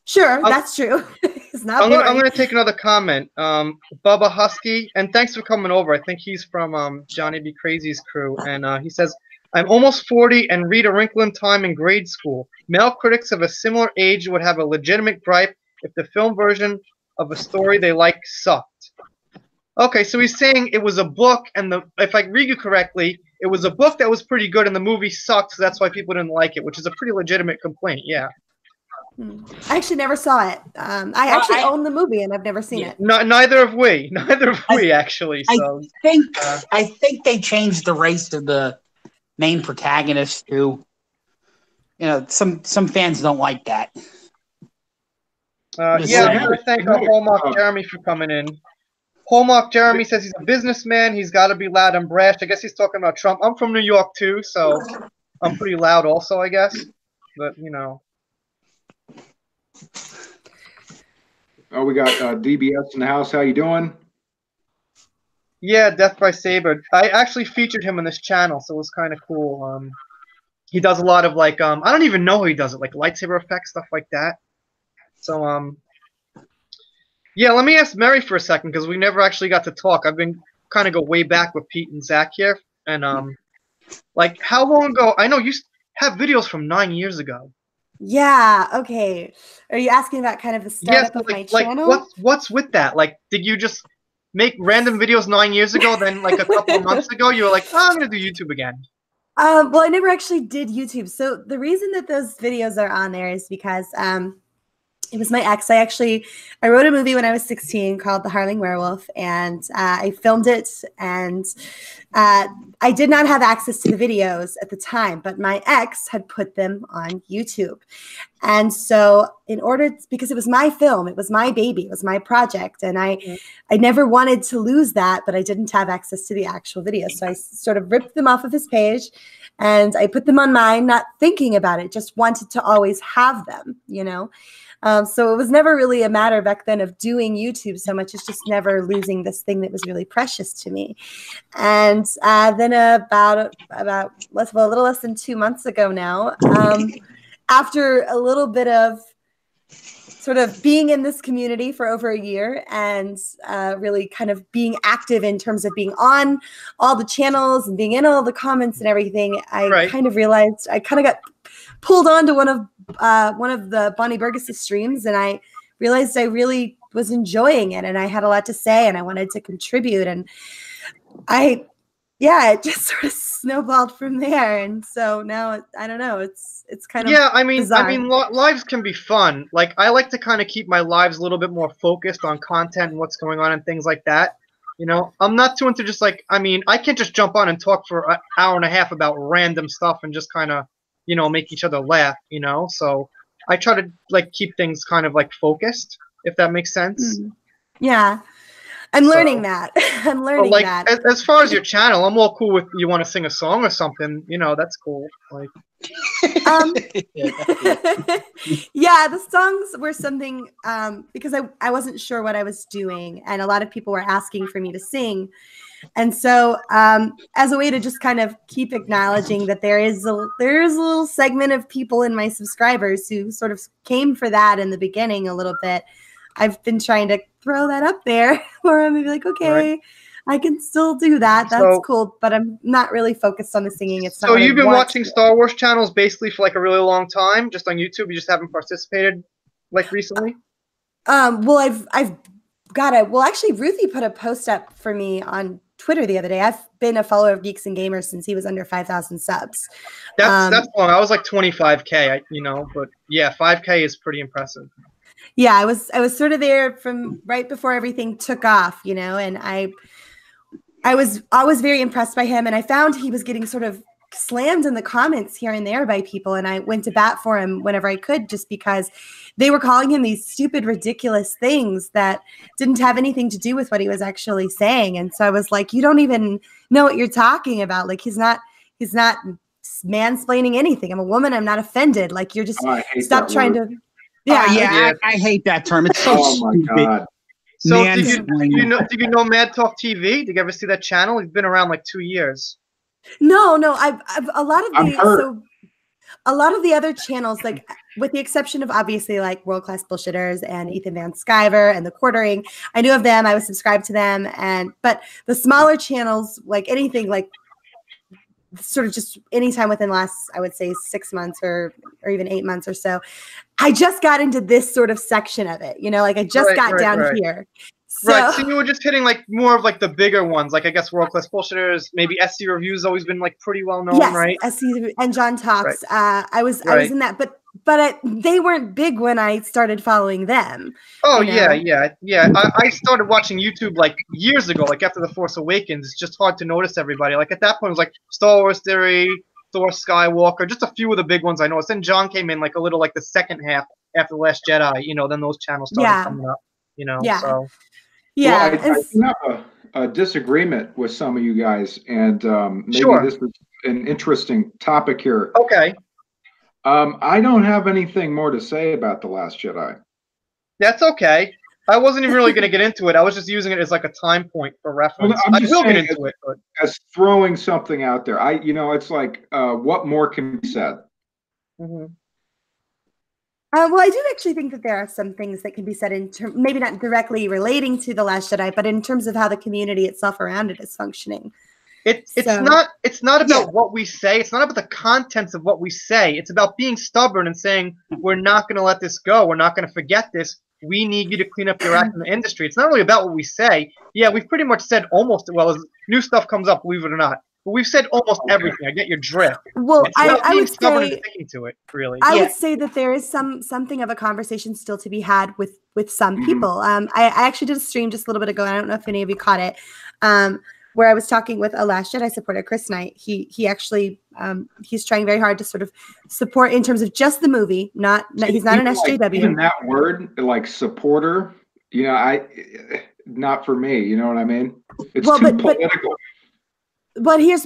Sure, that's true. It's not I'm boring. gonna take another comment. Bubba Husky, and thanks for coming over. I think he's from Johnny B. Crazy's crew, and he says, "I'm almost 40 and read A Wrinkle in Time in grade school. Male critics of a similar age would have a legitimate gripe if the film version of a story they like sucked." Okay, so he's saying it was a book, and if I read you correctly, it was a book that was pretty good, and the movie sucked, so that's why people didn't like it, which is a pretty legitimate complaint. Yeah. I actually never saw it. I actually own the movie, and I've never seen it. No, neither have we. Neither have we, actually. So I think they changed the race of the main protagonist too. You know, some fans don't like that. Yeah, I want to thank Hallmark Jeremy for coming in. Hallmark Jeremy says he's a businessman. He's got to be loud and brash. I guess he's talking about Trump. I'm from New York too, so I'm pretty loud also, I guess. But you know. Oh, we got DBS in the house. How you doing? Yeah, Death by Saber. I actually featured him on this channel, so it was kind of cool. He does a lot of like I don't even know how he does it, like lightsaber effects, stuff like that. So yeah, let me ask Mary for a second because we never actually got to talk. I've been kind of go way back with Pete and Zach here, and like how long ago? I know you have videos from 9 years ago. Yeah. Okay. Are you asking about kind of the startup of my channel? What's with that? Like, did you just make random videos 9 years ago? Then, like a couple of months ago, you were like, "Oh, I'm gonna do YouTube again." Well, I never actually did YouTube. So the reason that those videos are on there is because it was my ex. I wrote a movie when I was 16 called The Harling Werewolf, and I filmed it, and I did not have access to the videos at the time, but my ex had put them on YouTube. And so because it was my film, it was my baby, it was my project, and I never wanted to lose that, but I didn't have access to the actual videos. So I sort of ripped them off of his page and I put them on mine, not thinking about it, just wanted to always have them, you know? So it was never really a matter back then of doing YouTube so much as just never losing this thing that was really precious to me. And then about a little less than 2 months ago now, after a little bit of sort of being in this community for over a year and really kind of being active in terms of being on all the channels and being in all the comments and everything, I kind of realized I kind of got pulled onto one of the Bonnie Burgess' streams, and I realized I really was enjoying it, and I had a lot to say, and I wanted to contribute, and it just sort of snowballed from there, and so now I don't know, it's kind of bizarre. Lives can be fun. Like I like to kind of keep my lives a little bit more focused on content and what's going on and things like that. You know, I'm not too into just like I can't just jump on and talk for an hour and a half about random stuff and just kind of make each other laugh, so I try to like keep things kind of like focused, if that makes sense. Yeah, I'm learning that. I'm learning that. As far as your channel, I'm all cool with you want to sing a song or something, that's cool. Like, yeah, the songs were something because I wasn't sure what I was doing, and a lot of people were asking for me to sing. And so as a way to just kind of keep acknowledging that there is a little segment of people in my subscribers who sort of came for that in the beginning a little bit, I've been trying to throw that up there for them and be like, okay, I can still do that. That's cool, but I'm not really focused on the singing. It's not. So you've been watching Star Wars channels basically for like a really long time, just on YouTube. You just haven't participated like recently. Well, I've got it. Well, actually, Ruthie put a post up for me on Twitter the other day. I've been a follower of Geeks and Gamers since he was under 5,000 subs. That's long. I was like 25K, but yeah, 5K is pretty impressive. Yeah, I was sort of there from right before everything took off, and I was very impressed by him, and I found he was getting sort of slammed in the comments here and there by people, and I went to bat for him whenever I could, just because they were calling him these stupid, ridiculous things that didn't have anything to do with what he was actually saying. And so I was like, you don't even know what you're talking about. Like he's not mansplaining anything. I'm a woman. I'm not offended. Like you're just Oh, I hate stop that trying word. to. Yeah. yeah, I hate that term. It's so Oh my stupid. God. So Mansplaining. do you know Mad Talk TV? Did you ever see that channel? It's been around like 2 years. No. I've a lot of I'm the hurt. so a lot of the other channels, like with the exception of obviously like World Class Bullshitters and Ethan Van Sciver and The Quartering, I knew of them. I was subscribed to them, but the smaller channels, like anything like sort of just anytime within the last, I would say 6 months or even 8 months or so, I just got into this sort of section of it. Like I just got down here. So, Right, so you were just hitting like more of like the bigger ones, like I guess World Class Bullshitters, maybe SC Reviews always been like pretty well known, yes, right? SC and John Talks. I was in that, but they weren't big when I started following them. Oh yeah. I started watching YouTube like years ago, like after The Force Awakens. It's just hard to notice everybody. Like at that point, it was like Star Wars Theory, Thor Skywalker, just a few of the big ones I noticed. Then John came in like a little like the second half after The Last Jedi. Then those channels started coming up. So. Yeah, Well, I do have a disagreement with some of you guys, and maybe this is an interesting topic here. Okay. I don't have anything more to say about The Last Jedi. That's okay. I wasn't even really going to get into it. I was just using it as like a time point for reference. Well, I'm just I will get saying into it. But... as throwing something out there. It's like, what more can be said? Mm-hmm. Well, I do actually think that there are some things that can be said in maybe not directly relating to The Last Jedi, but in terms of how the community itself around it is functioning. It's not about what we say. It's not about the contents of what we say. It's about being stubborn and saying we're not going to let this go. We're not going to forget this. We need you to clean up your act in the industry. It's not really about what we say. Yeah, we've pretty much said almost, well, as new stuff comes up, believe it or not. But we've said almost everything. I get your drift. Well, I would say sticking to it, really. I would say that there is something of a conversation still to be had with some people. I actually did a stream just a little bit ago. I don't know if any of you caught it, where I was talking with a Last Jedi supporter, Chris Knight. He actually he's trying very hard to sort of support in terms of just the movie. He's not an SJW. Even that word, like supporter, not for me. You know what I mean? It's too political. But here's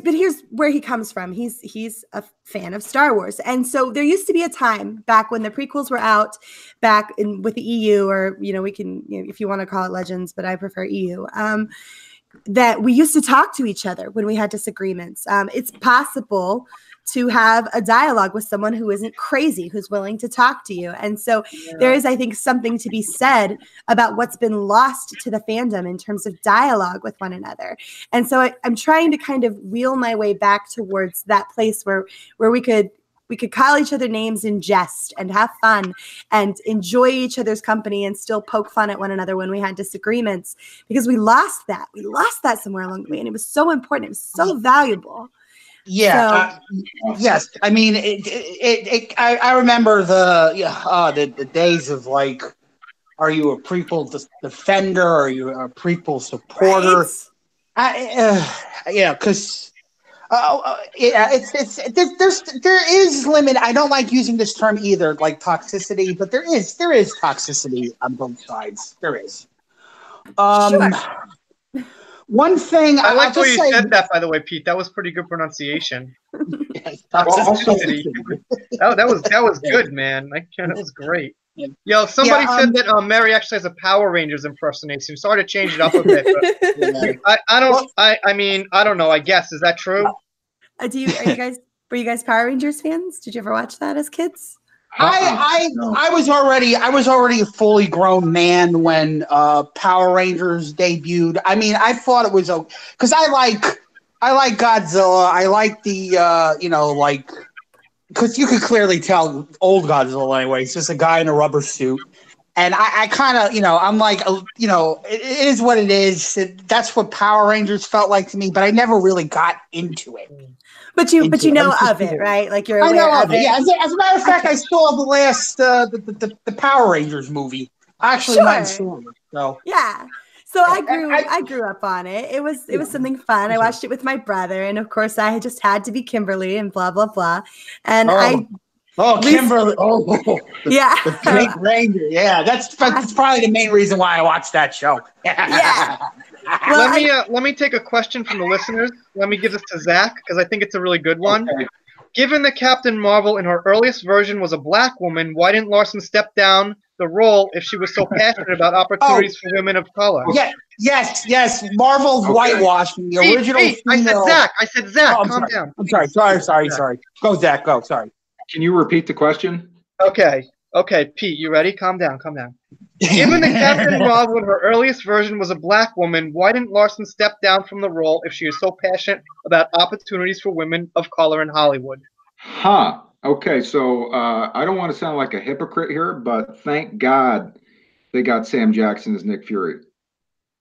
where he comes from. He's a fan of Star Wars, and so there used to be a time back when the prequels were out, with the EU, or we can, if you want to call it Legends, but I prefer EU. That we used to talk to each other when we had disagreements. It's possible to have a dialogue with someone who isn't crazy, who's willing to talk to you. And so there is, I think, something to be said about what's been lost to the fandom in terms of dialogue with one another. And so I'm trying to kind of wheel my way back towards that place where we could call each other names in jest and have fun and enjoy each other's company and still poke fun at one another when we had disagreements, because we lost that. We lost that somewhere along the way. And it was so important. It was so valuable. Yeah. Yes. I mean, I remember the days of like, are you a prequel defender? Are you a prequel supporter? Right? Because there is limit. I don't like using this term either, like toxicity, but there is toxicity on both sides. There is. Sure. One thing I like the way you said that, by the way, Pete. That was pretty good pronunciation. Toxicity. that was good, man. That was great. Yo, somebody said that Mary actually has a Power Rangers impersonation. Sorry to change it up a bit, but I don't know. I guess, is that true? Were you guys Power Rangers fans? Did you ever watch that as kids? I was already a fully grown man when Power Rangers debuted. I mean, I thought it was because I like Godzilla. I like the because you could clearly tell old Godzilla anyway. It's just a guy in a rubber suit, and I kind of I'm like it is what it is. That's what Power Rangers felt like to me, but I never really got into it. But you know of it, right? Like you're aware of it. Yeah, as a matter of fact, I saw the last the Power Rangers movie. I actually went and saw it. So yeah. So I grew up on it. It was something fun. I watched it with my brother, and of course I just had to be Kimberly and blah blah blah. And Kimberly. Yeah. The Pink Ranger. Yeah, that's probably the main reason why I watched that show. Yeah. Well, let me take a question from the listeners. Let me give this to Zach because I think it's a really good one. Okay. Given that Captain Marvel in her earliest version was a black woman, why didn't Larson step down the role if she was so passionate about opportunities for women of color? Yeah, yes. Marvel's Okay. whitewashing the Pete, original Pete, female. I said Zach. Oh, I'm calm sorry. down. I'm sorry. Sorry. Go, Zach. Go. Sorry. Can you repeat the question? Okay, Pete, you ready? Calm down. Given that Captain Marvel in her earliest version was a black woman, why didn't Larson step down from the role if she is so passionate about opportunities for women of color in Hollywood? Huh. Okay, so I don't want to sound like a hypocrite here, but thank God they got Sam Jackson as Nick Fury.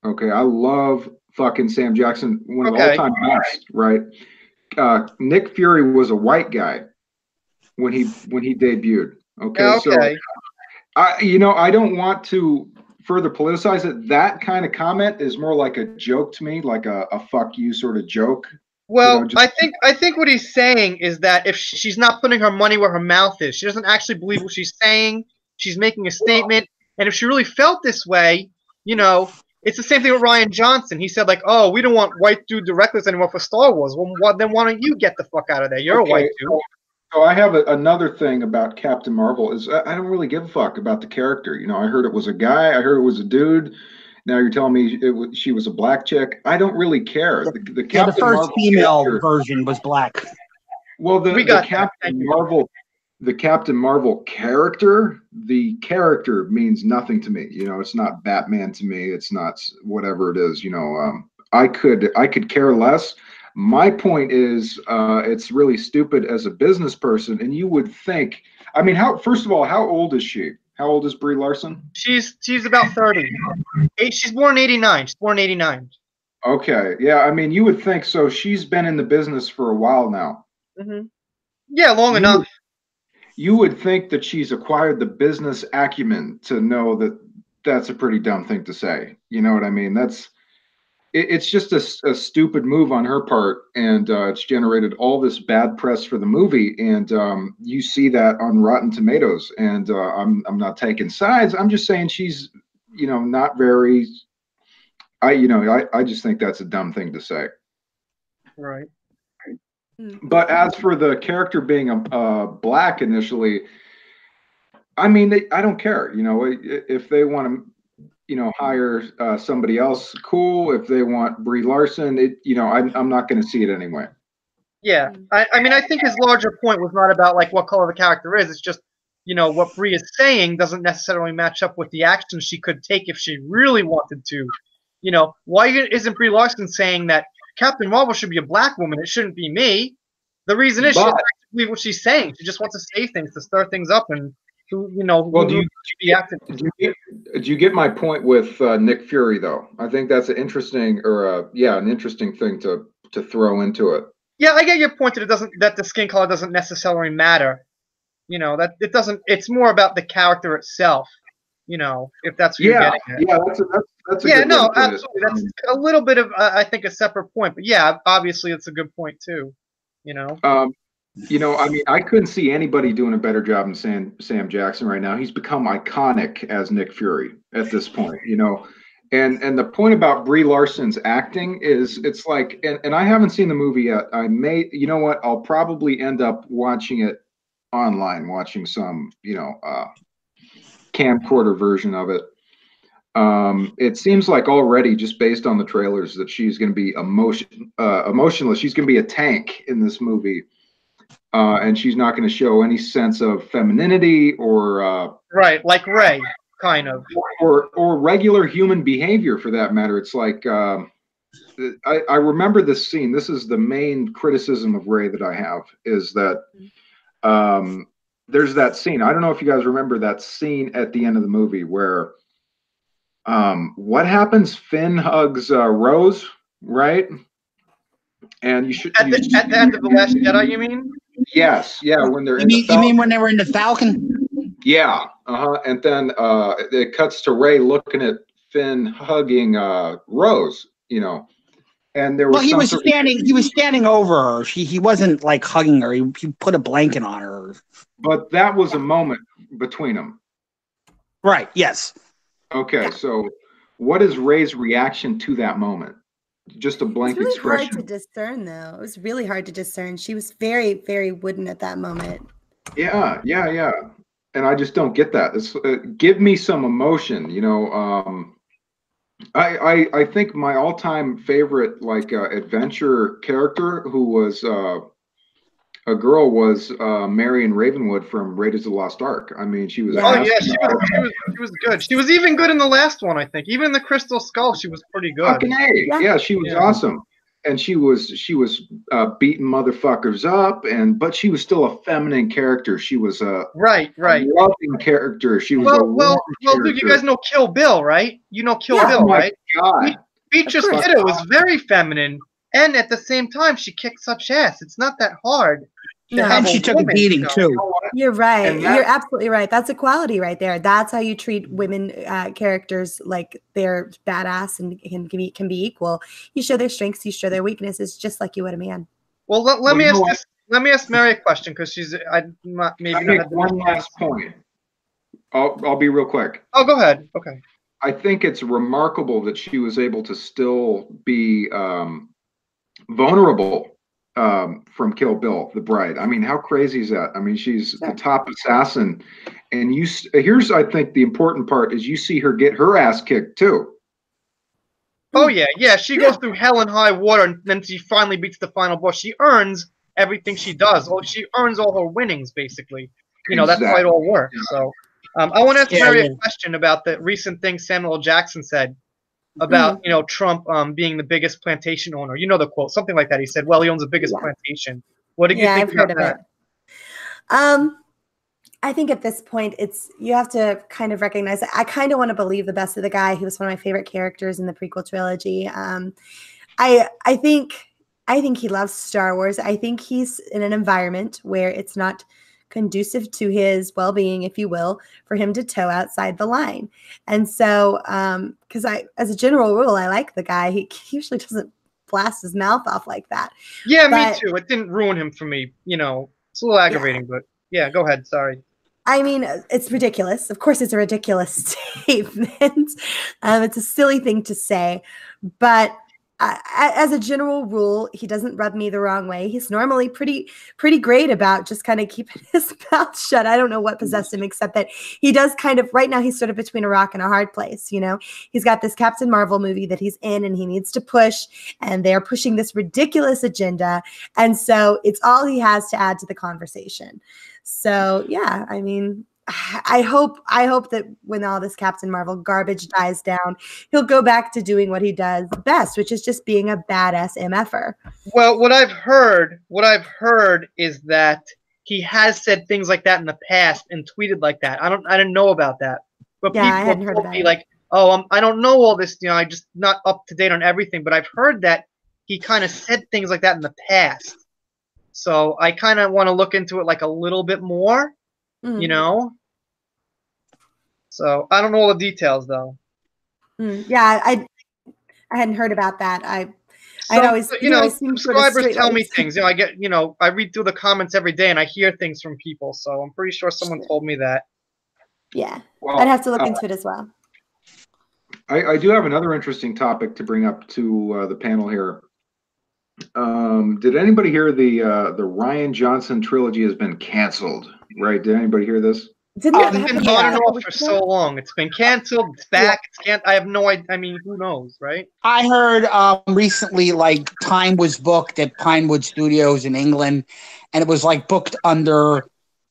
Okay, I love fucking Sam Jackson, one of the all-time best, right? Nick Fury was a white guy when he debuted. Okay, so I don't want to further politicize it. That kind of comment is more like a joke to me, like a fuck you sort of joke. Well, I think what he's saying is that if she's not putting her money where her mouth is, she doesn't actually believe what she's saying. She's making a statement, and if she really felt this way, it's the same thing with Rian Johnson. He said like, "Oh, we don't want white dude directors anymore for Star Wars." Well, then why don't you get the fuck out of there? You're a white dude. So I have another thing about Captain Marvel is I don't really give a fuck about the character. I heard it was a guy. I heard it was a dude. Now you're telling me she was a black chick. I don't really care. The Captain the first Marvel female character, version was black. Well, the Captain Marvel character, the character means nothing to me. It's not Batman to me. It's not whatever it is. I could care less. My point is, it's really stupid as a business person, and you would think. I mean, first of all, how old is she? How old is Brie Larson? She's about 30. She's born in 89. Okay, yeah. I mean, you would think so. She's been in the business for a while now. Mm-hmm. Yeah, long enough. You would think that she's acquired the business acumen to know that that's a pretty dumb thing to say. You know what I mean? It's just a stupid move on her part, and it's generated all this bad press for the movie. And you see that on Rotten Tomatoes. And I'm not taking sides. I'm just saying she's, not very. I just think that's a dumb thing to say. Right. But as for the character being a black initially, I mean, I don't care. If they want to. Hire somebody else, cool. If they want Brie Larson, I'm not going to see it anyway. Yeah, I mean, I think his larger point was not about like what color the character is. It's just, what Brie is saying doesn't necessarily match up with the actions she could take if she really wanted to. Why isn't Brie Larson saying that Captain Marvel should be a black woman? It shouldn't be me. The reason is she doesn't believe what she's saying. She just wants to say things to stir things up and. Well, do you get my point with Nick Fury though? I think that's an interesting thing to throw into it. Yeah, I get your point that the skin color doesn't necessarily matter. That it doesn't. It's more about the character itself. If that's what you're getting at. Yeah, that's a good no, way to put absolutely. That's a little bit of I think a separate point, but yeah, obviously it's a good point too. I mean, I couldn't see anybody doing a better job than Sam Jackson right now. He's become iconic as Nick Fury at this point, And the point about Brie Larson's acting is it's like, and I haven't seen the movie yet. I may, I'll probably end up watching it online, watching some, camcorder version of it. It seems like already just based on the trailers that she's going to be emotionless. She's going to be a tank in this movie. And she's not going to show any sense of femininity or right, like Rey, kind of, or regular human behavior for that matter. It's like I remember this scene. This is the main criticism of Rey that I have is that there's that scene. I don't know if you guys remember that scene at the end of the movie where what happens? Finn hugs Rose, right? And you should at the end of The Last Jedi, you mean? Yes, yeah. When they're you mean when they were in the Falcon? Yeah, and then it cuts to Rey looking at Finn hugging Rose, and there was. Well, he was standing over her. He wasn't like hugging her. He put a blanket on her. But that was a moment between them. Right. Yes. Okay, so what is Rey's reaction to that moment? just a It's blank really hard to expression. discern, though. It was really hard to discern. She was very, very wooden at that moment. Yeah, yeah, yeah. And I just don't get that. Give me some emotion, you know. I think my all-time favorite like adventure character who was a girl was Marion Ravenwood from Raiders of the Lost Ark. I mean, she was Yeah. Oh awesome. yeah, she was good. She was even good in the last one, I think. Even in the Crystal Skull, she was pretty good. Fucking A. Yeah. Yeah, she was Yeah. awesome. And she was beating motherfuckers up, but she was still a feminine character. She was a Right. loving character. She was a Well, warm dude, character. you guys know Kill Bill, right? You know Kill Yeah. Bill, Oh my right? God. Beatrice Of course. Kiddo was very feminine, and at the same time, she kicked such ass. It's not that hard. to No. have And she took a woman, beating you know. too. You're right. And that- You're absolutely right. That's equality right there. That's how you treat women characters, like they're badass and can be equal. You show their strengths, you show their weaknesses, just like you would a man. Well, let Well, me you know ask what? this. Let me ask Mary a question because she's maybe I not make had the one last point. I'll be real quick. Oh, go ahead. Okay. I think it's remarkable that she was able to still be vulnerable from Kill Bill, the bride. I mean, how crazy is that? I mean, she's the top assassin, and here's I think the important part is you see her get her ass kicked too. Oh yeah. She goes through hell and high water, and then she finally beats the final boss. She earns everything she does. Well, she earns all her winnings, basically. You know, that's why it all works. So, I want to ask Mary a question about the recent thing Samuel L. Jackson said about Trump being the biggest plantation owner. You know the quote, something like that. He said, "Well, he owns the biggest plantation." What did you think I've heard about of that? it. I think at this point, you have to kind of recognize that I kind of want to believe the best of the guy. He was one of my favorite characters in the prequel trilogy. I think he loves Star Wars. I think he's in an environment where it's not conducive to his well-being, if you will, for him to toe outside the line. And so, because as a general rule, I like the guy. He usually doesn't blast his mouth off like that. Yeah, me too. It didn't ruin him for me. You know, it's a little aggravating, but yeah, go ahead. Sorry. I mean, it's ridiculous. Of course, it's a ridiculous statement. It's a silly thing to say, but as a general rule, he doesn't rub me the wrong way. He's normally pretty great about just kind of keeping his mouth shut. I don't know what possessed him, except that he does kind of, right now he's sort of between a rock and a hard place. You know, he's got this Captain Marvel movie that he's in and he needs to push, and they're pushing this ridiculous agenda. And so it's all he has to add to the conversation. So yeah, I mean, I hope that when all this Captain Marvel garbage dies down, he'll go back to doing what he does best, which is just being a badass MFer. Well, what I've heard is that he has said things like that in the past and tweeted like that. I didn't know about that, but Yeah, I hadn't people heard told about me it. like, oh, I don't know all this. You know, I just not up to date on everything. But I've heard that he kind of said things like that in the past. So I kind of want to look into it like a little bit more. You know. So I don't know all the details though. Yeah, I hadn't heard about that. I'd always, subscribers tell me things. You know, I read through the comments every day and I hear things from people. So I'm pretty sure someone told me that. Yeah, Well, I'd have to look into it as well. I do have another interesting topic to bring up to the panel here. Did anybody hear the Rian Johnson trilogy has been canceled? Right? Did anybody hear this? Didn't that It's happen been on and off for so long. It's been canceled. It's back. I have no idea. I mean, who knows, right? I heard recently, like, time was booked at Pinewood Studios in England, and it was like booked under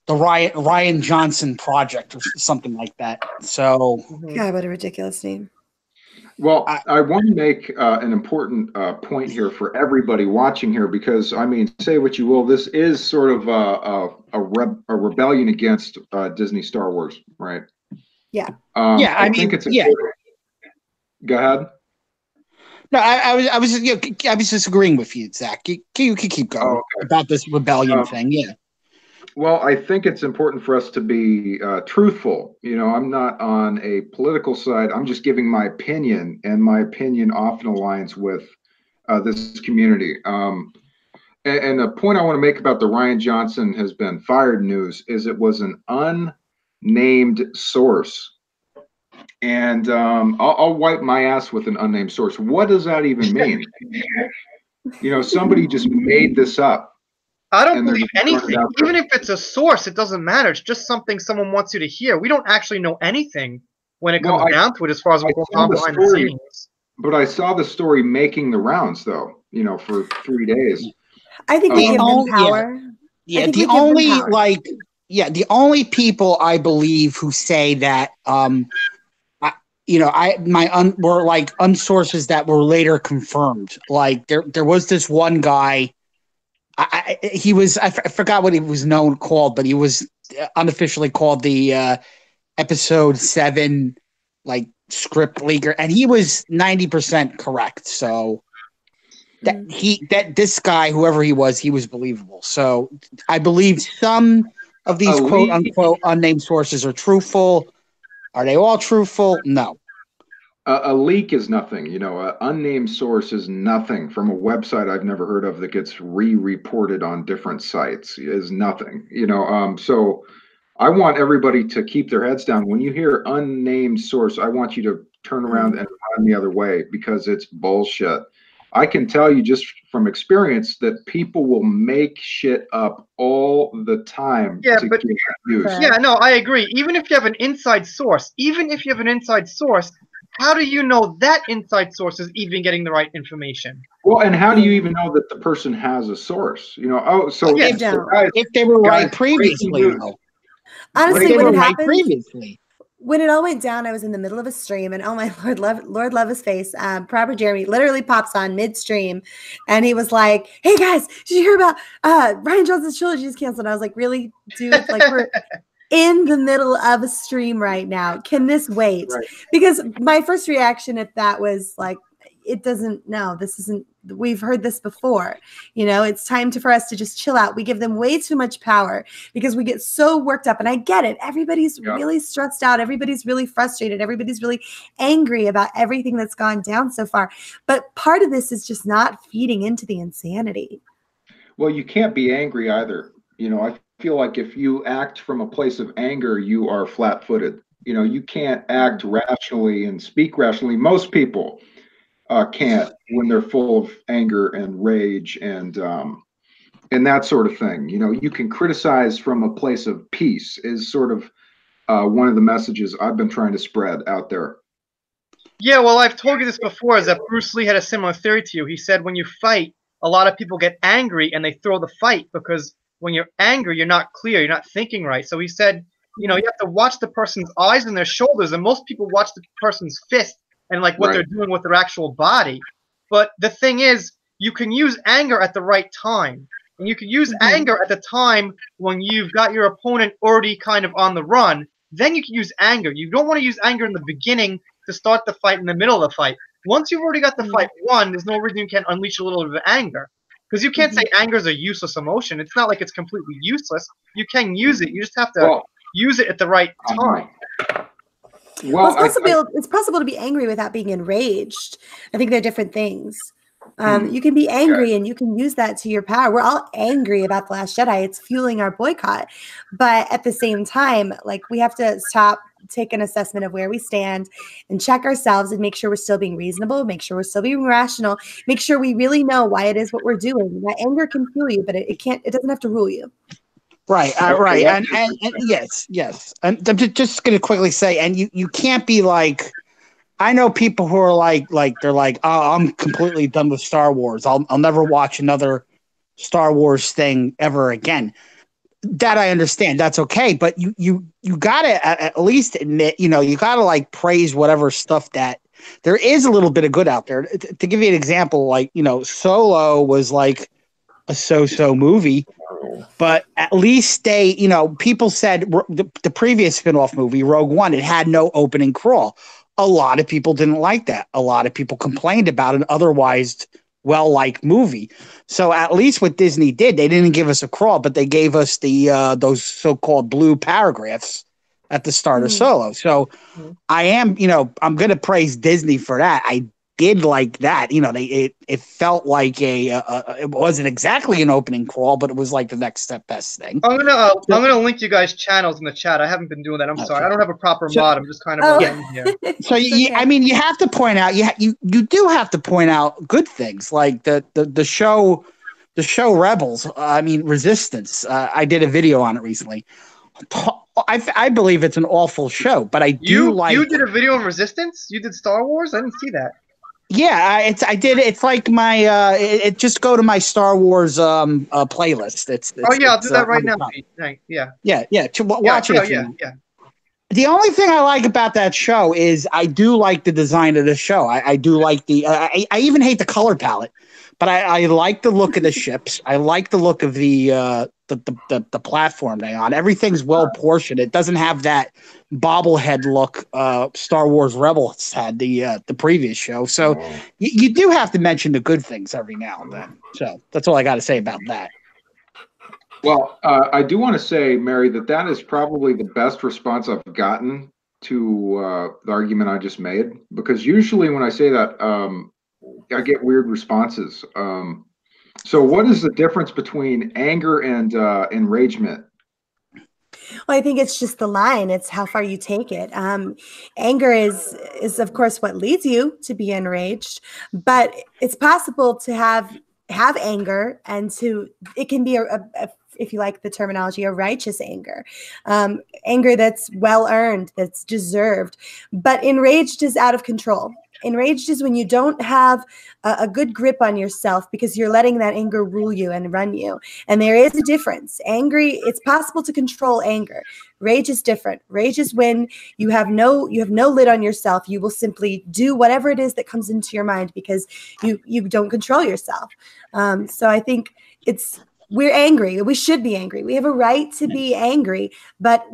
the Rian Johnson Project or something like that. So, God, what a ridiculous name. Well, I want to make an important point here for everybody watching here, because, I mean, say what you will, this is sort of a rebellion against Disney Star Wars, right? Yeah. I think it's important. Go ahead. No, I was just agreeing with you, Zach. You can keep going about this rebellion thing. Yeah. Well, I think it's important for us to be truthful. You know, I'm not on a political side. I'm just giving my opinion, and my opinion often aligns with this community. And the point I want to make about the Rian Johnson has been fired news is it was an unnamed source and I'll wipe my ass with an unnamed source. What does that even mean? Somebody just made this up. I don't And they're believe just throwing it anything. out there. Even if it's a source, it doesn't matter. It's just something someone wants you to hear. We don't actually know anything when it comes Well, down to it as far as I what goes saw on the behind the story. scenes. But I saw the story making the rounds, though, for 3 days. I think we The give them only- power. Yeah, think the we give them only power. the only people I believe who say that were like unsources that were later confirmed. Like there was this one guy. I forgot what he was called, but he was unofficially called the episode 7 like script leaker, and he was 90% correct. So this guy, whoever he was believable. So I believe some of these quote unquote unnamed sources are truthful. Are they all truthful? No. A leak is nothing. An unnamed source is nothing from a website I've never heard of that gets re-reported on different sites is nothing. So I want everybody to keep their heads down. When you hear unnamed source, I want you to turn around and run the other way because it's bullshit. I can tell you just from experience that people will make shit up all the time to get views. Yeah, no, I agree. Even if you have an inside source, how do you know that inside source is even getting the right information? Well, and how do you even know that the person has a source? If they were right previously, though. Honestly, when it happened, previously. When it all went down, I was in the middle of a stream, and oh my Lord love his face. Proper Jeremy literally pops on midstream, and he was like, "Hey guys, did you hear about Rian Johnson's trilogy is canceled?" And I was like, "Really, dude? Like we're in the middle of a stream right now. Can this wait?" Right. Because my first reaction at that was like, "It doesn't. No, this isn't. We've heard this before. It's time for us to just chill out. We give them way too much power because we get so worked up. And I get it. Everybody's really stressed out. Everybody's really frustrated. Everybody's really angry about everything that's gone down so far. But part of this is just not feeding into the insanity." Well, you can't be angry either. I feel like if you act from a place of anger, you are flat-footed. You can't act rationally and speak rationally. Most people can't when they're full of anger and rage and that sort of thing. You can criticize from a place of peace is sort of one of the messages I've been trying to spread out there. Yeah, well, I've told you this before, is that Bruce Lee had a similar theory to you. He said when you fight, a lot of people get angry and they throw the fight because when you're angry, you're not clear, you're not thinking right. So he said, you have to watch the person's eyes and their shoulders, and most people watch the person's fist and like what they're doing with their actual body. But the thing is, you can use anger at the right time. And you can use anger at the time when you've got your opponent already kind of on the run. Then you can use anger. You don't want to use anger in the beginning to start the fight in the middle of the fight. Once you've already got the fight won, there's no reason you can't unleash a little bit of anger. Because you can't say anger is a useless emotion. It's not like it's completely useless. You can use it. You just have to use it at the right time. Well, it's possible to be angry without being enraged. I think they're different things. You can be angry and you can use that to your power. We're all angry about The Last Jedi. It's fueling our boycott. But at the same time, like we have to stop, take an assessment of where we stand and check ourselves and make sure we're still being reasonable, make sure we're still being rational, make sure we really know why it is what we're doing. That anger can fuel you, but it doesn't have to rule you. Right, right, and yes. And I'm just going to quickly say, and you can't be like, I know people who are like they're like, oh, I'm completely done with Star Wars. I'll never watch another Star Wars thing ever again. That I understand. That's okay, but you gotta at least admit, you gotta like praise whatever stuff that there is a little bit of good out there. To give you an example, like Solo was like a so-so movie. But at least they, people said the previous spin-off movie, Rogue One, it had no opening crawl. A lot of people didn't like that. A lot of people complained about an otherwise well-liked movie. So at least what Disney did, they didn't give us a crawl, but they gave us the those so-called blue paragraphs at the start of Solo. So I am, I'm going to praise Disney for that. I did like that. You know, it felt like it wasn't exactly an opening crawl, but it was like the next step best thing. I'm gonna link you guys' channels in the chat. I haven't been doing that. I'm sorry. I don't have a proper mod. I'm just kind of in here. So I mean, you have to point out you do have to point out good things like the show Rebels. I mean, Resistance. I did a video on it recently. I believe it's an awful show, but I do like. You did a video on Resistance? You did Star Wars? I didn't see that. Yeah, I did. It's like my. It just go to my Star Wars playlist. It's oh yeah, I'll do that right now. Yeah. Watch it. Yeah. The only thing I like about that show is I do like the design of the show. I do like the. I even hate the color palette, but I like the look of the ships. I like the look of the platform they on. Everything's well portioned. It doesn't have that bobblehead look Star Wars Rebels had the previous show. So you do have to mention the good things every now and then. So that's all I got to say about that. Well, I do want to say, Mary, that is probably the best response I've gotten to the argument I just made, because usually when I say that, I get weird responses. So what is the difference between anger and enragement? Well, I think it's just the line. It's how far you take it. Anger is of course what leads you to be enraged, but it's possible to have anger and it can be a if you like the terminology, a righteous anger, anger that's well earned, that's deserved. But enraged is out of control. Enraged is when you don't have a good grip on yourself because you're letting that anger rule you and run you. And there is a difference. Angry, it's possible to control anger. Rage is different. Rage is when you have no lid on yourself. You will simply do whatever it is that comes into your mind because you don't control yourself. So I think we're angry. We should be angry. We have a right to be angry, but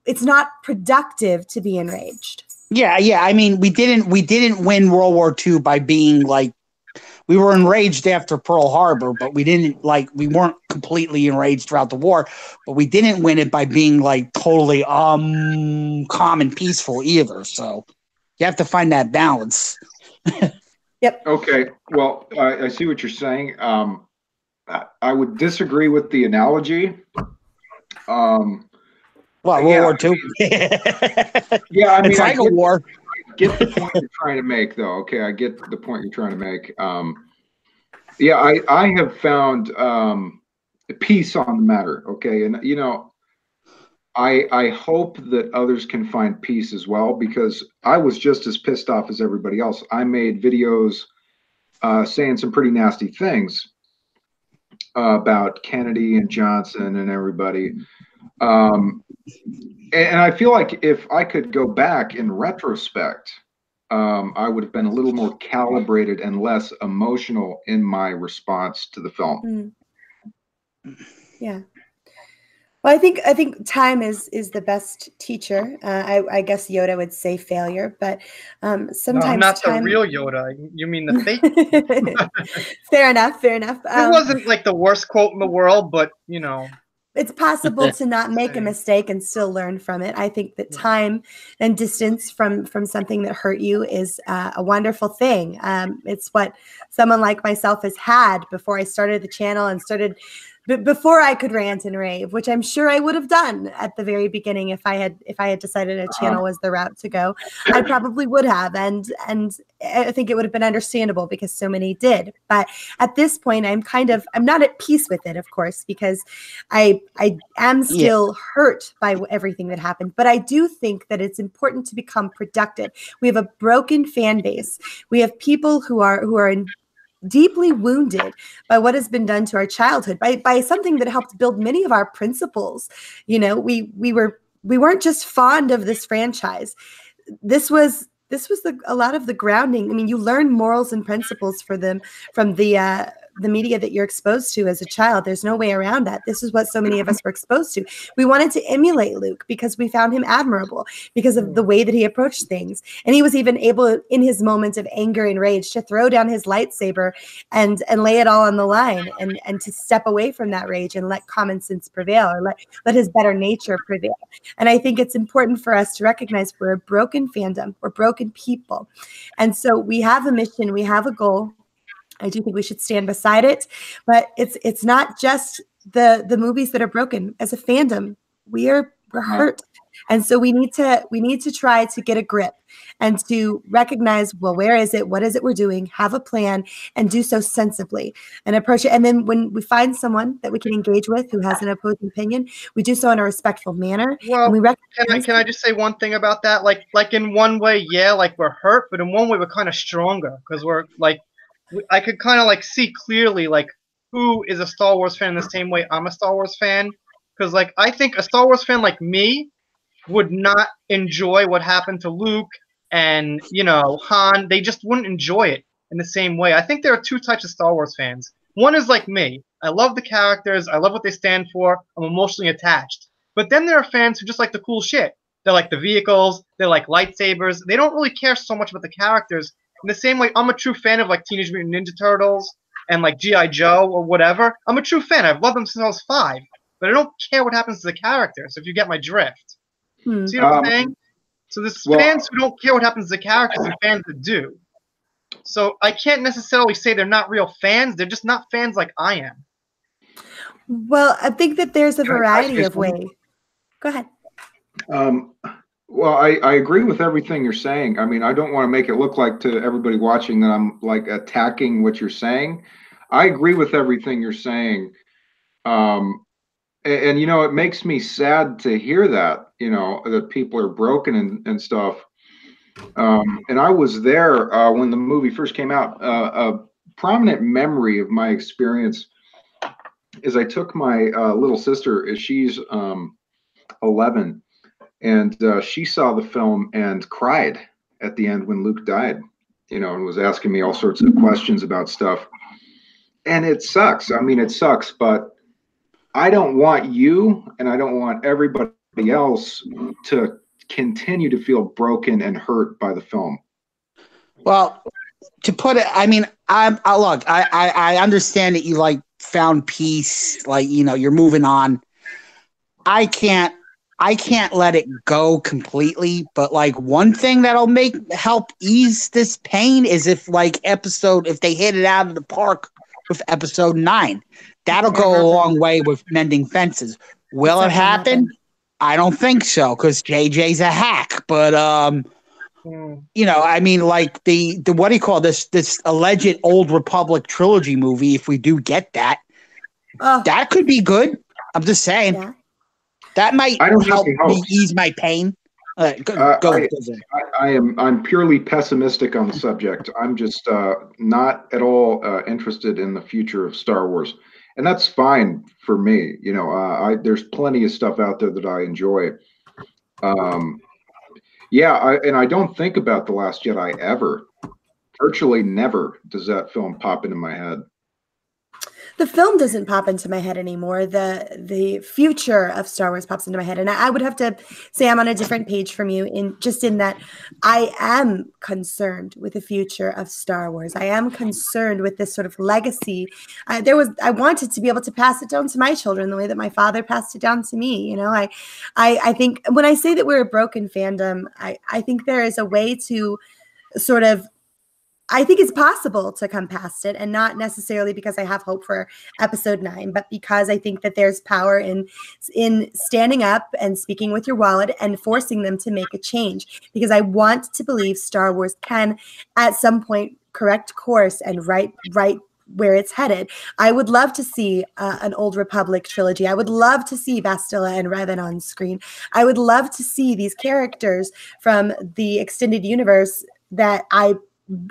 it's not productive to be enraged. Yeah. I mean, we didn't win World War II by being like, we were enraged after Pearl Harbor, but we weren't completely enraged throughout the war, but we didn't win it by being like totally calm and peaceful either. So you have to find that balance. Yep. Okay. Well, I see what you're saying. I would disagree with the analogy. Well, World War II. Yeah, I mean, it's like a war. I get the point you're trying to make, though. Okay, I get the point you're trying to make. Yeah, I have found peace on the matter. Okay, and I hope that others can find peace as well, because I was just as pissed off as everybody else. I made videos saying some pretty nasty things about Kennedy and Johnson and everybody. And I feel like if I could go back in retrospect, I would have been a little more calibrated and less emotional in my response to the film. Yeah. Well, I think time is the best teacher. I guess Yoda would say failure, but sometimes not time... the real Yoda. You mean the fake? Fair enough. It wasn't like the worst quote in the world, but it's possible to not make a mistake and still learn from it. I think that time and distance from something that hurt you is a wonderful thing. It's what someone like myself has had before I started the channel and before I could rant and rave, which I'm sure I would have done at the very beginning if I had decided a channel was the route to go. I probably would have, and I think it would have been understandable because so many did. But at this point, I'm not at peace with it, of course, because I am still hurt by everything that happened. But I do think that it's important to become productive. We have a broken fan base. We have people who are deeply wounded by what has been done to our childhood, by something that helped build many of our principles. We weren't just fond of this franchise. This was a lot of the grounding. I mean, you learn morals and principles from the the media that you're exposed to as a child. There's no way around that. This is what so many of us were exposed to. We wanted to emulate Luke because we found him admirable because of the way that he approached things. And he was even able, in his moments of anger and rage, to throw down his lightsaber and lay it all on the line, and to step away from that rage and let common sense prevail, or let his better nature prevail. And I think it's important for us to recognize we're a broken fandom, we're broken people. And so we have a mission, we have a goal. I do think we should stand beside it, but it's not just the movies that are broken. As a fandom, we're hurt. And so we need to try to get a grip and to recognize, well, where is it? What is it we're doing? Have a plan and do so sensibly and approach it. And then when we find someone that we can engage with who has an opposing opinion, we do so in a respectful manner. Well, and we can I just say one thing about that? Like in one way, yeah, like we're hurt, but in one way we're kind of stronger because we're like, I could kind of like see clearly like who is a Star Wars fan in the same way I'm a Star Wars fan. Because like I think a Star Wars fan like me would not enjoy what happened to Luke and, you know, Han. They just wouldn't enjoy it in the same way. I think there are two types of Star Wars fans. One is like me. I love the characters. I love what they stand for. I'm emotionally attached. But then there are fans who just like the cool shit. They like the vehicles. They like lightsabers. They don't really care so much about the characters. In the same way, I'm a true fan of like Teenage Mutant Ninja Turtles and like G.I. Joe or whatever. I'm a true fan. I've loved them since I was 5. But I don't care what happens to the characters, if you get my drift. See what I'm saying? So there's fans who don't care what happens to the characters and fans that do. So I can't necessarily say they're not real fans. They're just not fans like I am. Well, I think that there's a variety of ways. Go ahead. Well, I agree with everything you're saying. I mean, I don't want to make it look like to everybody watching that I'm like attacking what you're saying. I agree with everything you're saying. And you know, it makes me sad to hear that, you know, that people are broken and stuff. And I was there when the movie first came out. A prominent memory of my experience is I took my little sister, she's 11, and she saw the film and cried at the end when Luke died, you know, and was asking me all sorts of questions about stuff. And it sucks. I mean, it sucks, but I don't want you and I don't want everybody else to continue to feel broken and hurt by the film. Well, to put it, I mean, I understand that you like found peace, like, you know, you're moving on. I can't let it go completely, but like one thing that'll help ease this pain is if they hit it out of the park with episode 9. That'll go a long way with mending fences. Will it happen? I don't think so, because JJ's a hack. But you know, I mean, like the what do you call this alleged Old Republic trilogy movie? If we do get that, that could be good. I'm just saying. Yeah. That might help me ease my pain. I'm purely pessimistic on the subject. I'm just not at all interested in the future of Star Wars, and that's fine for me. You know, there's plenty of stuff out there that I enjoy. And I don't think about The Last Jedi ever. Virtually never does that film pop into my head. The film doesn't pop into my head anymore. The future of Star Wars pops into my head. And I would have to say I'm on a different page from you in that I am concerned with the future of Star Wars. I am concerned with this sort of legacy. I wanted to be able to pass it down to my children the way that my father passed it down to me. You know, I think when I say that we're a broken fandom, I think there is a way to sort of, I think it's possible to come past it, and not necessarily because I have hope for episode 9, but because I think that there's power in standing up and speaking with your wallet and forcing them to make a change, because I want to believe Star Wars can at some point correct course and right where it's headed. I would love to see an Old Republic trilogy. I would love to see Bastila and Revan on screen. I would love to see these characters from the extended universe that I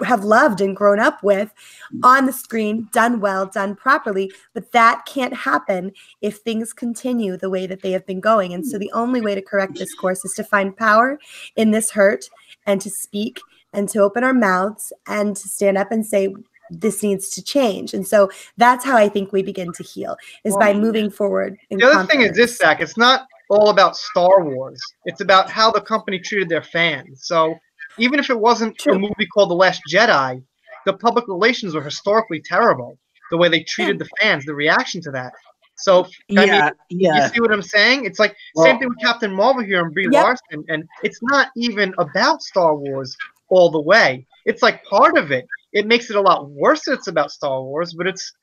have loved and grown up with on the screen, done well, done properly. But that can't happen if things continue the way that they have been going. And so the only way to correct this course is to find power in this hurt and to speak and to open our mouths and to stand up and say, this needs to change. And so that's how I think we begin to heal, is by moving forward. The other thing is this, Zach, it's not all about Star Wars. It's about how the company treated their fans. So even if it wasn't a movie called The Last Jedi, the public relations were historically terrible. The way they treated the fans, the reaction to that. So I mean, you see what I'm saying? It's like same thing with Captain Marvel here and Brie Larson, and it's not even about Star Wars all the way. It's like part of it. It makes it a lot worse that it's about Star Wars, but it's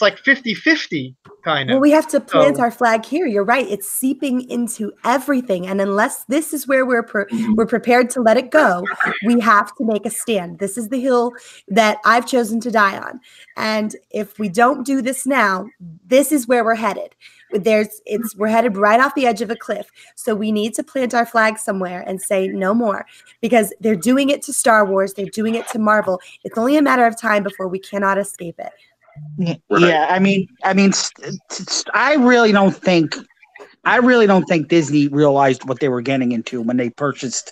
like 50-50 kind of. Well, we have to plant our flag here. You're right. It's seeping into everything. And unless this is where we're prepared to let it go, we have to make a stand. This is the hill that I've chosen to die on. And if we don't do this now, this is where we're headed. We're headed right off the edge of a cliff. So we need to plant our flag somewhere and say no more, because they're doing it to Star Wars. They're doing it to Marvel. It's only a matter of time before we cannot escape it. Yeah, I mean, I really don't think Disney realized what they were getting into when they purchased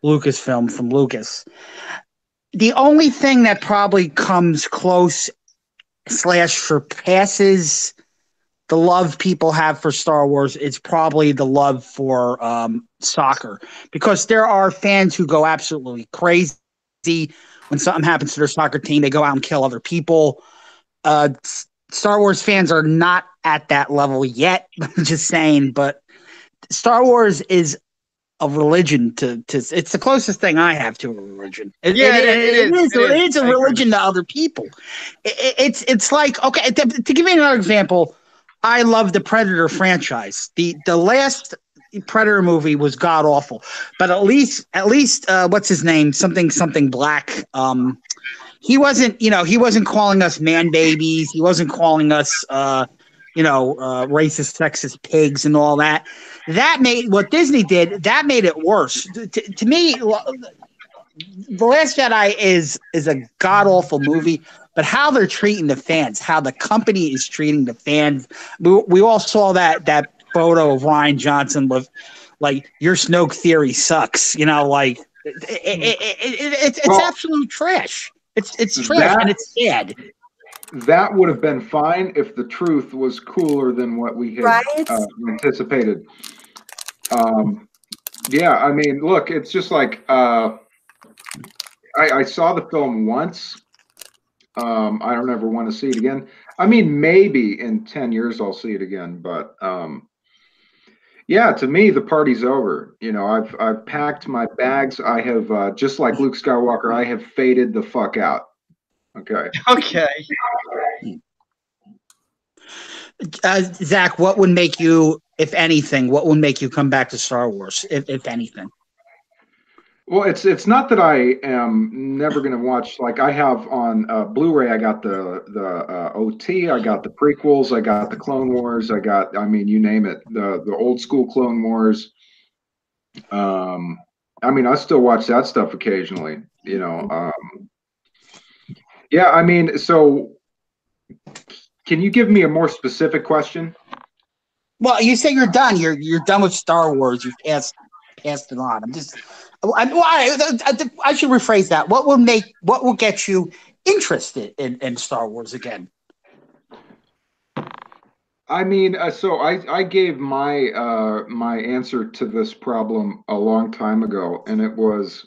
Lucasfilm from Lucas. The only thing that probably comes close / surpasses the love people have for Star Wars is probably the love for soccer, because there are fans who go absolutely crazy when something happens to their soccer team. They go out and kill other people. Star Wars fans are not at that level yet. I'm just saying, but Star Wars is a religion to it's the closest thing I have to a religion. It is a religion to other people. It's like, okay, to give you another example, I love the Predator franchise. The last Predator movie was god awful, but at least what's his name? Something Black. He wasn't calling us man babies. He wasn't calling us, racist, sexist pigs and all that. That made what Disney did. That made it worse. To me, The Last Jedi is a god awful movie. But how they're treating the fans, how the company is treating the fans. We all saw that photo of Rian Johnson with like, your Snoke theory sucks. It's absolute trash. It's trash and it's sad. That would have been fine if the truth was cooler than what we had anticipated. Yeah, I mean, look, it's just like I saw the film once. I don't ever want to see it again. I mean, maybe in 10 years I'll see it again, but yeah, to me the party's over. I've packed my bags. I have just like Luke Skywalker, I have faded the fuck out. Okay. Zach, what would make you, if anything, come back to Star Wars, if anything? Well, it's not that I am never going to watch. Like, I have on Blu-ray, I got the OT, I got the prequels, I got the Clone Wars, you name it, the old school Clone Wars. I still watch that stuff occasionally. Yeah, so can you give me a more specific question? Well, you say you're done. You're done with Star Wars. You've passed it on. I should rephrase that. What will get you interested in Star Wars again? So I gave my my answer to this problem a long time ago, and it was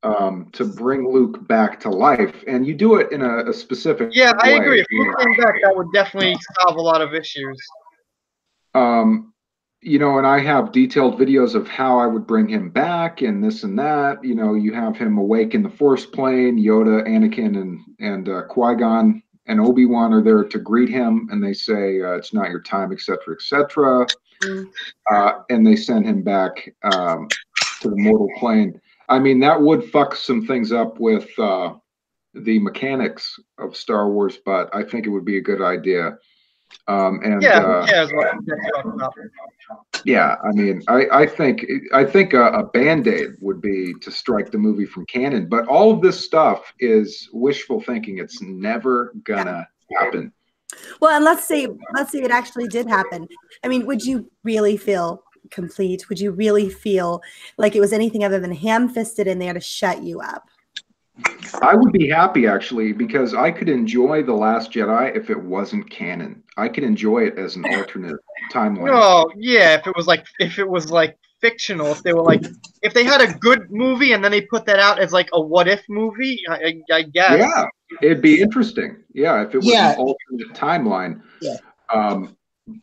to bring Luke back to life, and you do it in a specific way. I agree. If Luke came back, that would definitely solve a lot of issues. And I have detailed videos of how I would bring him back and this and that. You have him awake in the Force plane. Yoda, Anakin, and Qui-Gon and Obi-Wan are there to greet him, and they say, it's not your time, etc., etc. And they send him back to the mortal plane. That would fuck some things up with the mechanics of Star Wars, but I think it would be a good idea. I think a Band-Aid would be to strike the movie from canon, but all of this stuff is wishful thinking. It's never gonna happen. Well, and let's say it actually did happen. Would you really feel complete? Would you really feel like it was anything other than ham-fisted in there to shut you up? I would be happy actually because I could enjoy The Last Jedi if it wasn't canon. I could enjoy it as an alternate timeline. Oh yeah, if it was like fictional, if they were like if they had a good movie and then they put that out as like a what if movie, I guess. Yeah, it'd be interesting. Yeah, if it was Yeah. an alternate timeline. Yeah.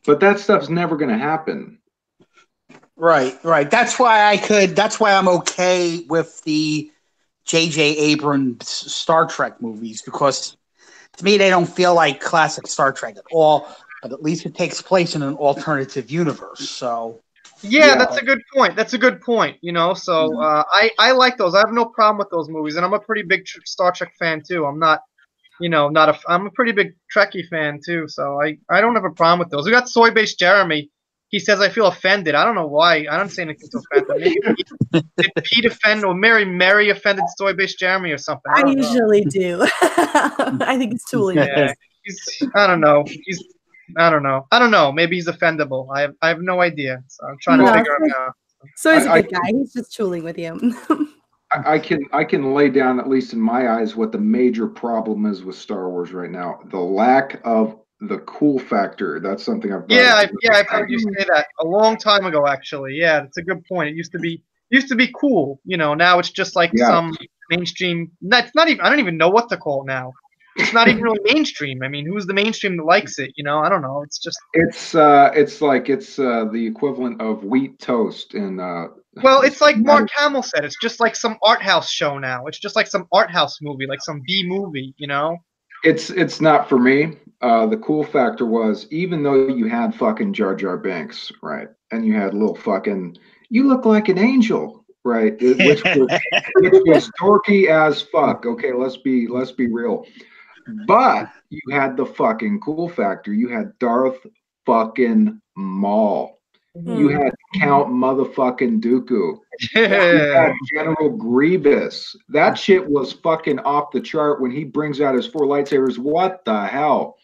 But that stuff's never going to happen. Right. That's why I'm okay with the J.J. Abrams Star Trek movies, because to me they don't feel like classic Star Trek at all. But at least it takes place in an alternative universe. So Yeah, that's a good point. That's a good point. You know, so I like those. I have no problem with those movies, and I'm a pretty big Star Trek fan too. I'm not, I'm a pretty big Trekkie fan too. So I don't have a problem with those. We got Soy Base Jeremy. He says I feel offended. I don't know why. I don't say anything to offend him. Maybe did Pete offend or Mary offended Soy Base Jeremy or something? I don't know. usually do. I think it's tooling. Yeah, I don't know. I don't know. Maybe he's offendable. I have no idea. So I'm trying to figure him out. So he's a I- good guy. He's just tooling with you. I can lay down, at least in my eyes, what the major problem is with Star Wars right now. The lack of the cool factor. That's something I've brought up. I've heard you say that a long time ago. Actually, yeah, that's a good point. It used to be cool. You know, now it's just like some mainstream. That's not even. I don't even know what to call it now. It's not even really mainstream. I mean, who's the mainstream that likes it? You know, I don't know. It's just It's the equivalent of wheat toast in well, it's like Mark Hamill said. It's just like some art house show now. It's just like some art house movie, like some B movie. You know. It's not for me. The cool factor was, even though you had fucking Jar Jar Binks, right, and you had little fucking, you look like an angel, right, which was dorky as fuck. Okay, let's be real. But you had the fucking cool factor. You had Darth fucking Maul. You had Count motherfucking Dooku. You had General Grievous. That shit was fucking off the chart when he brings out his 4 lightsabers. What the hell?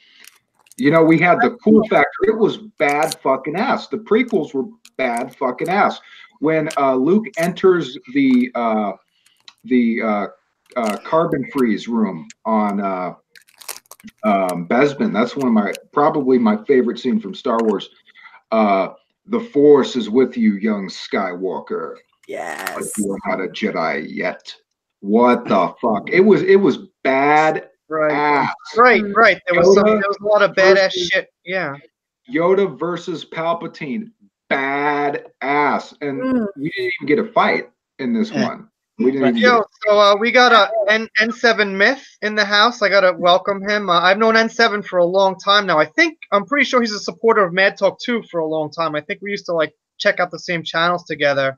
You know, we had the cool factor. It was bad fucking ass. The prequels were bad fucking ass. When Luke enters the carbon freeze room on Bespin, that's probably my favorite scene from Star Wars. The Force is with you, young Skywalker. Yes. But you are not a Jedi yet. What the fuck? It was bad ass. Right. There was a lot of badass shit. Yeah. Yoda versus Palpatine, bad ass, and we didn't even get a fight in this one. We didn't even so we got a N7 Myth in the house. I gotta welcome him. I've known N7 for a long time now. I'm pretty sure he's a supporter of Mad Talk 2 for a long time. I think we used to like check out the same channels together,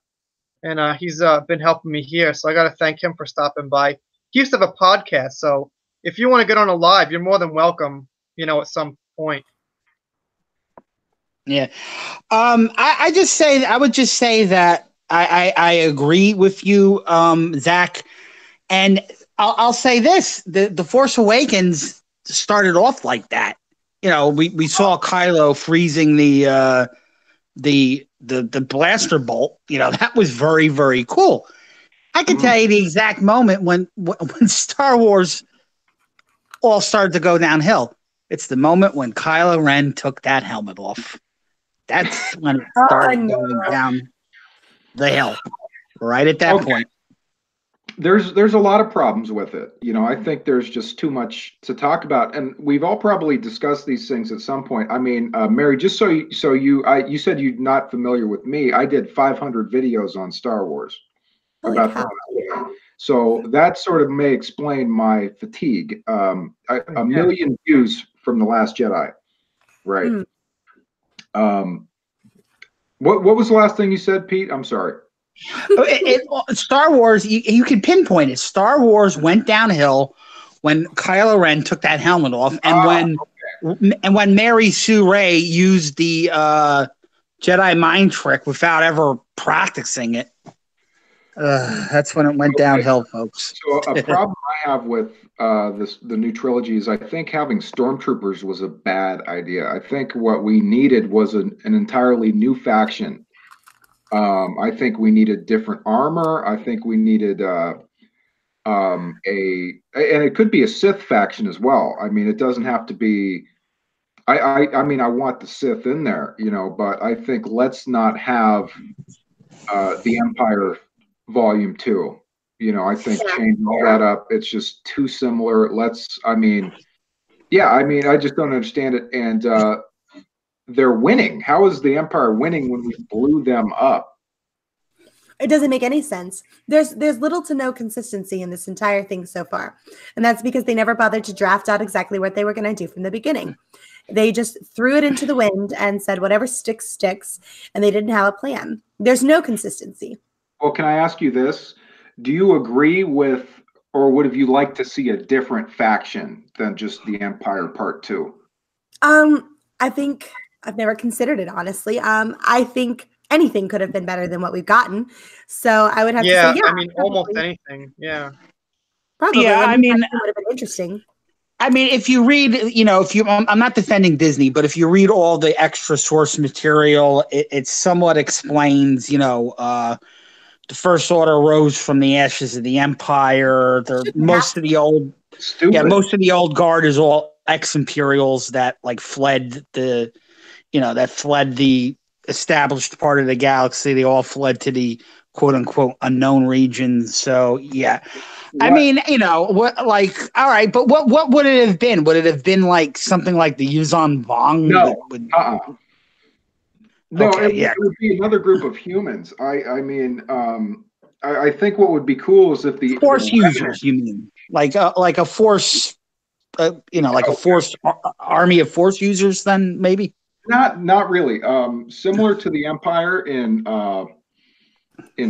and he's been helping me here. So I gotta thank him for stopping by. He used to have a podcast, so if you want to get on a live, you're more than welcome. You know, at some point. yeah, I would just say that I agree with you, Zach, and I'll say this: the Force Awakens started off like that. You know, we saw Kylo freezing the blaster bolt. You know, that was very, very cool. I can tell you the exact moment when Star Wars all started to go downhill. It's the moment when Kylo Ren took that helmet off. That's when it started going down the hill. Right at that point. There's a lot of problems with it. You know, I think there's just too much to talk about, and we've all probably discussed these things at some point. I mean, Mary, just you said you're not familiar with me. I did 500 videos on Star Wars about that. So that sort of may explain my fatigue. A million views from The Last Jedi, right? What was the last thing you said, Pete? I'm sorry. Star Wars, you can pinpoint it. Star Wars went downhill when Kylo Ren took that helmet off, and when Mary Sue Ray used the Jedi mind trick without ever practicing it. That's when it went downhill, folks. So a problem I have with the new trilogy is I think having stormtroopers was a bad idea. I think what we needed was an entirely new faction. I think we needed different armor. I think we needed and it could be a Sith faction as well. I mean, it doesn't have to be. I mean, I want the Sith in there, you know, but I think let's not have the Empire Volume 2. You know, I think change all that up. It's just too similar. I mean, I just don't understand it. And they're winning. How is the Empire winning when we blew them up? It doesn't make any sense. There's little to no consistency in this entire thing so far. And that's because they never bothered to draft out exactly what they were going to do from the beginning. They just threw it into the wind and said, whatever sticks, sticks. And they didn't have a plan. There's no consistency. Well, can I ask you this? Do you agree with, or would have you liked to see a different faction than just the Empire Part 2? I think I've never considered it, honestly. I think anything could have been better than what we've gotten. So I would have to say, yeah. I mean, probably. almost anything. Yeah. Probably. Yeah, I mean, it would have been interesting. I mean, if you read, you know, I'm not defending Disney, but if you read all the extra source material, it somewhat explains, you know, the First Order rose from the ashes of the Empire. Most of the old guard is all ex-Imperials that like fled the established part of the galaxy. They all fled to the quote unquote unknown regions. So yeah. I mean, you know, what, like, all right, but what would it have been? Would it have been like something like the Yuuzhan Vong? No, No, Okay, it would be another group of humans. I mean, I think what would be cool is if the Force users, you mean? Like a force, you know, like a force army of force users then maybe? Not really. Similar to the Empire in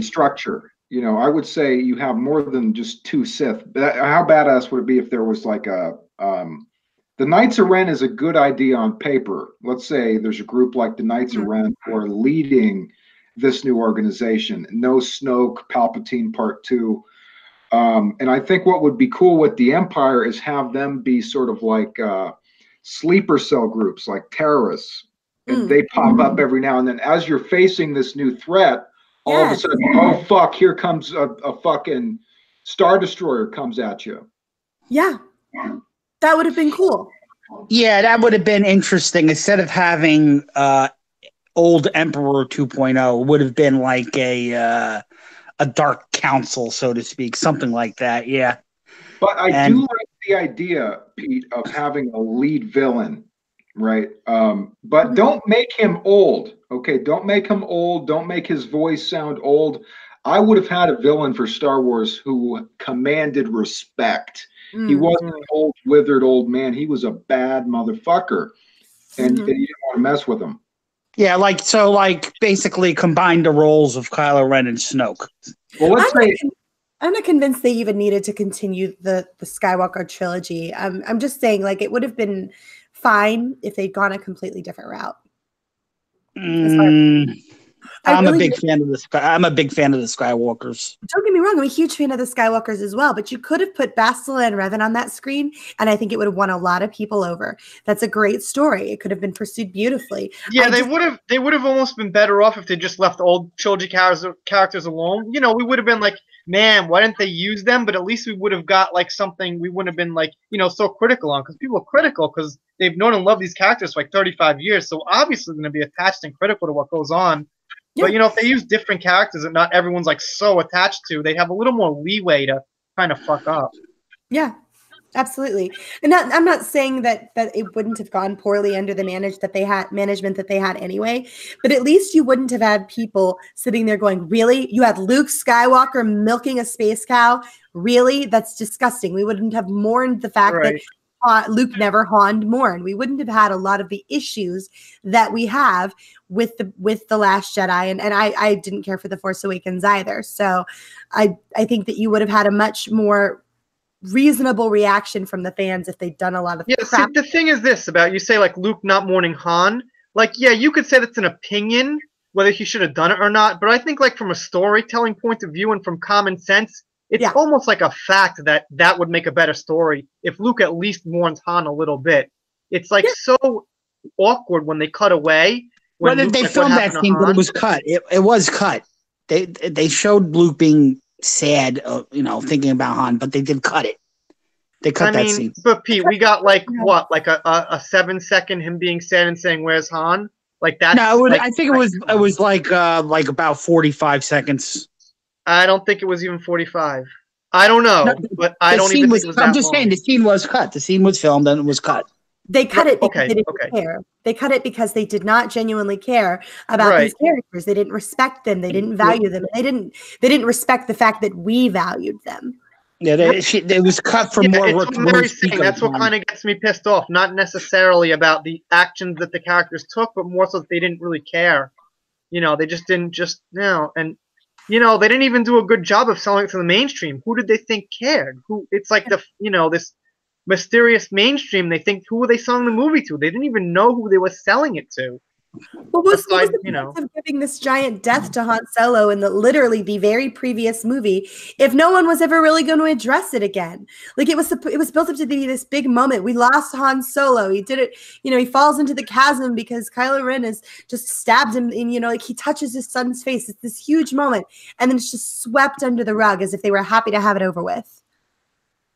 structure. You know, I would say you have more than just two Sith. How badass would it be if there was like the Knights of Ren is a good idea on paper. Let's say there's a group like the Knights of Ren who are leading this new organization. No Snoke, Palpatine Part 2. And I think what would be cool with the Empire is have them be sort of like sleeper cell groups, like terrorists. And they pop up every now and then. As you're facing this new threat, all of a sudden, oh fuck, here comes a fucking Star Destroyer comes at you. Yeah. That would have been cool. Yeah, that would have been interesting. Instead of having old Emperor 2.0, would have been like a Dark Council, so to speak, something like that. Yeah. But I do like the idea, Pete, of having a lead villain, right? But don't make him old. Okay, don't make him old. Don't make his voice sound old. I would have had a villain for Star Wars who commanded respect. He wasn't an old, withered old man. He was a bad motherfucker, and you didn't want to mess with him. Yeah, like basically combine the roles of Kylo Ren and Snoke. Well, I'm not convinced they even needed to continue the Skywalker trilogy. I'm just saying, like, it would have been fine if they'd gone a completely different route. I'm a big fan of the Skywalkers. Don't get me wrong, I'm a huge fan of the Skywalkers as well, but you could have put Bastila and Revan on that screen, and I think it would have won a lot of people over. That's a great story. It could have been pursued beautifully. Yeah, they would have almost been better off if they just left the old trilogy characters alone. You know, we would have been like, man, why didn't they use them? But at least we would have got like something we wouldn't have been like, you know, so critical on, because people are critical because they've known and loved these characters for like 35 years. So obviously they're going to be attached and critical to what goes on. Yeah. But, you know, if they use different characters that not everyone's like so attached to, they'd have a little more leeway to kind of fuck up. Yeah, absolutely. And I'm not saying that it wouldn't have gone poorly under the management that they had anyway, but at least you wouldn't have had people sitting there going, really? You had Luke Skywalker milking a space cow? Really? That's disgusting. We wouldn't have mourned the fact that Luke never harmed Morn. We wouldn't have had a lot of the issues that we have with the Last Jedi, and I didn't care for The Force Awakens either. So I think that you would have had a much more reasonable reaction from the fans if they'd done a lot of crap. See, the thing is this about, you say like Luke not mourning Han, like, yeah, you could say that's an opinion whether he should have done it or not, but I think like from a storytelling point of view and from common sense, it's almost like a fact that would make a better story if Luke at least mourns Han a little bit. It's like so awkward when they cut away. Well, they filmed that scene, but it was cut. It was cut. They showed Luke being sad, thinking about Han, but they did cut it. They cut that scene. But Pete, we got like what, like a 7-second him being sad and saying, "Where's Han?" Like that. No, I think it was like about 45 seconds. I don't think it was even 45. I don't know, but I don't even think it was that I'm just saying the scene was cut. The scene was filmed and it was cut. They cut it because they didn't care. They cut it because they did not genuinely care about these characters. They didn't respect them. They didn't value them. They didn't respect the fact that we valued them. Yeah, it was cut for more. It's what Mary's saying. That's what kind of gets me pissed off. Not necessarily about the actions that the characters took, but more so that they didn't really care. They just didn't and they didn't even do a good job of selling it to the mainstream. Who did they think cared? It's like this mysterious mainstream. They think, who were they selling the movie to? They didn't even know who they were selling it to. What was the point of giving this giant death to Han Solo in literally the very previous movie if no one was ever really going to address it again? Like it was built up to be this big moment. We lost Han Solo. He did it. He falls into the chasm because Kylo Ren has just stabbed him. And like he touches his son's face. It's this huge moment, and then it's just swept under the rug as if they were happy to have it over with.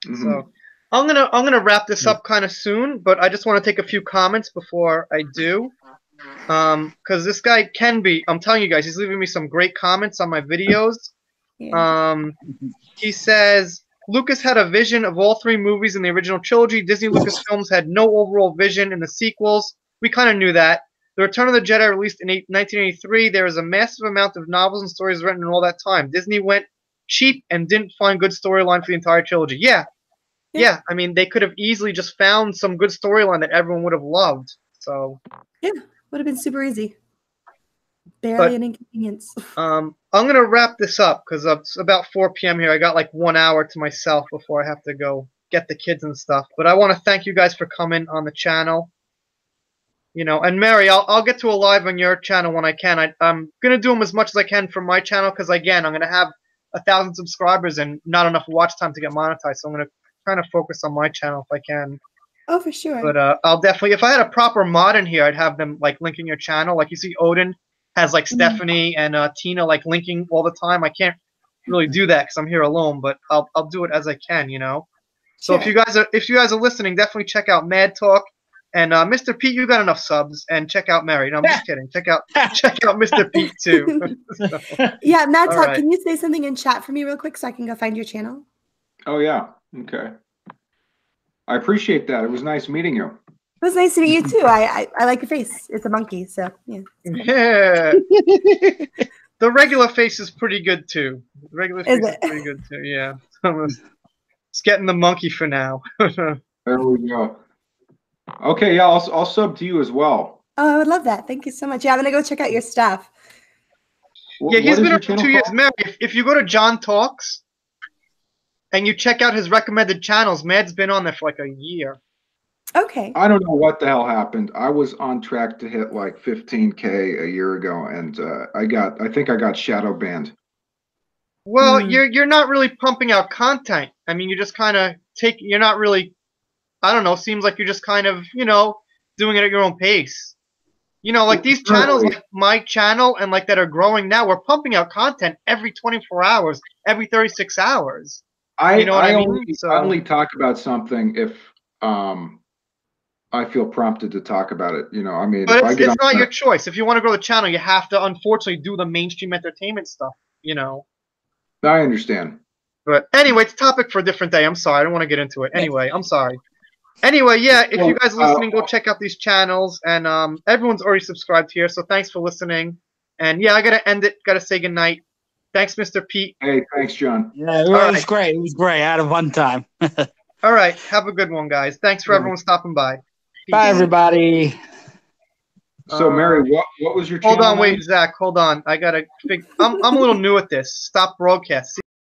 Mm-hmm. So I'm gonna wrap this up kind of soon, but I just want to take a few comments before I do. Because this guy I'm telling you guys, he's leaving me some great comments on my videos. Yeah. He says Lucas had a vision of all 3 movies in the original trilogy. Disney Lucasfilms had no overall vision in the sequels. We kind of knew that. The Return of the Jedi released in 1983. There is a massive amount of novels and stories written in all that time. Disney went cheap and didn't find good storyline for the entire trilogy. Yeah. I mean, they could have easily just found some good storyline that everyone would have loved. So yeah. Would have been super easy. Barely an inconvenience. I'm going to wrap this up because it's about 4 p.m. here. I got like 1 hour to myself before I have to go get the kids and stuff. But I want to thank you guys for coming on the channel. And Mary, I'll get to a live on your channel when I can. I'm going to do them as much as I can from my channel because, again, I'm going to have 1,000 subscribers and not enough watch time to get monetized. So I'm going to kind of focus on my channel if I can. Oh, for sure. But I'll definitely, if I had a proper mod in here, I'd have them like linking your channel. Like you see, Odin has like Stephanie and Tina like linking all the time. I can't really do that because I'm here alone, but I'll do it as I can, So sure. if you guys are listening, definitely check out Mad Talk and Mr. Pete. You got enough subs, and check out Mary. No, I'm just kidding. Check out Mr. Pete too. Yeah, Mad Talk. Right. Can you say something in chat for me real quick so I can go find your channel? Oh yeah. Okay. I appreciate that. It was nice meeting you. It was nice to meet you too. I like your face. It's a monkey, so yeah. Cool. Yeah. The regular face is pretty good too. The regular face is pretty good too. Yeah. It's getting the monkey for now. There we go. Okay, yeah, I'll sub to you as well. Oh, I would love that. Thank you so much. Yeah, I'm gonna go check out your stuff. Yeah, he's been up for 2 years. Mary, if you go to John Talks and you check out his recommended channels, Mad's been on there for like a year. Okay. I don't know what the hell happened. I was on track to hit like 15K a year ago, and I think I got shadow banned. Well, you're not really pumping out content. I mean, you just kind of you're not really, I don't know, seems like you're just kind of, doing it at your own pace. Like these channels, like my channel and like that are growing now, we're pumping out content every 24 hours, every 36 hours. I only talk about something if I feel prompted to talk about it. I mean, but it's not your choice. If you want to grow the channel, you have to unfortunately do the mainstream entertainment stuff. I understand. But anyway, it's a topic for a different day. I'm sorry, I don't want to get into it. Anyway, I'm sorry. Anyway, yeah, if you guys are listening, go check out these channels, and everyone's already subscribed here. So thanks for listening. And yeah, I gotta end it. Gotta say goodnight. Thanks, Mr. Pete. Hey, thanks, John. Yeah, it was great. It was great. I had a fun time. All right. Have a good one, guys. Thanks for everyone stopping by. Peace. Bye, everybody. So, Mary, what was your channel? Hold on. Wait, Zach. Hold on. I got to I'm a little new at this. Stop broadcast.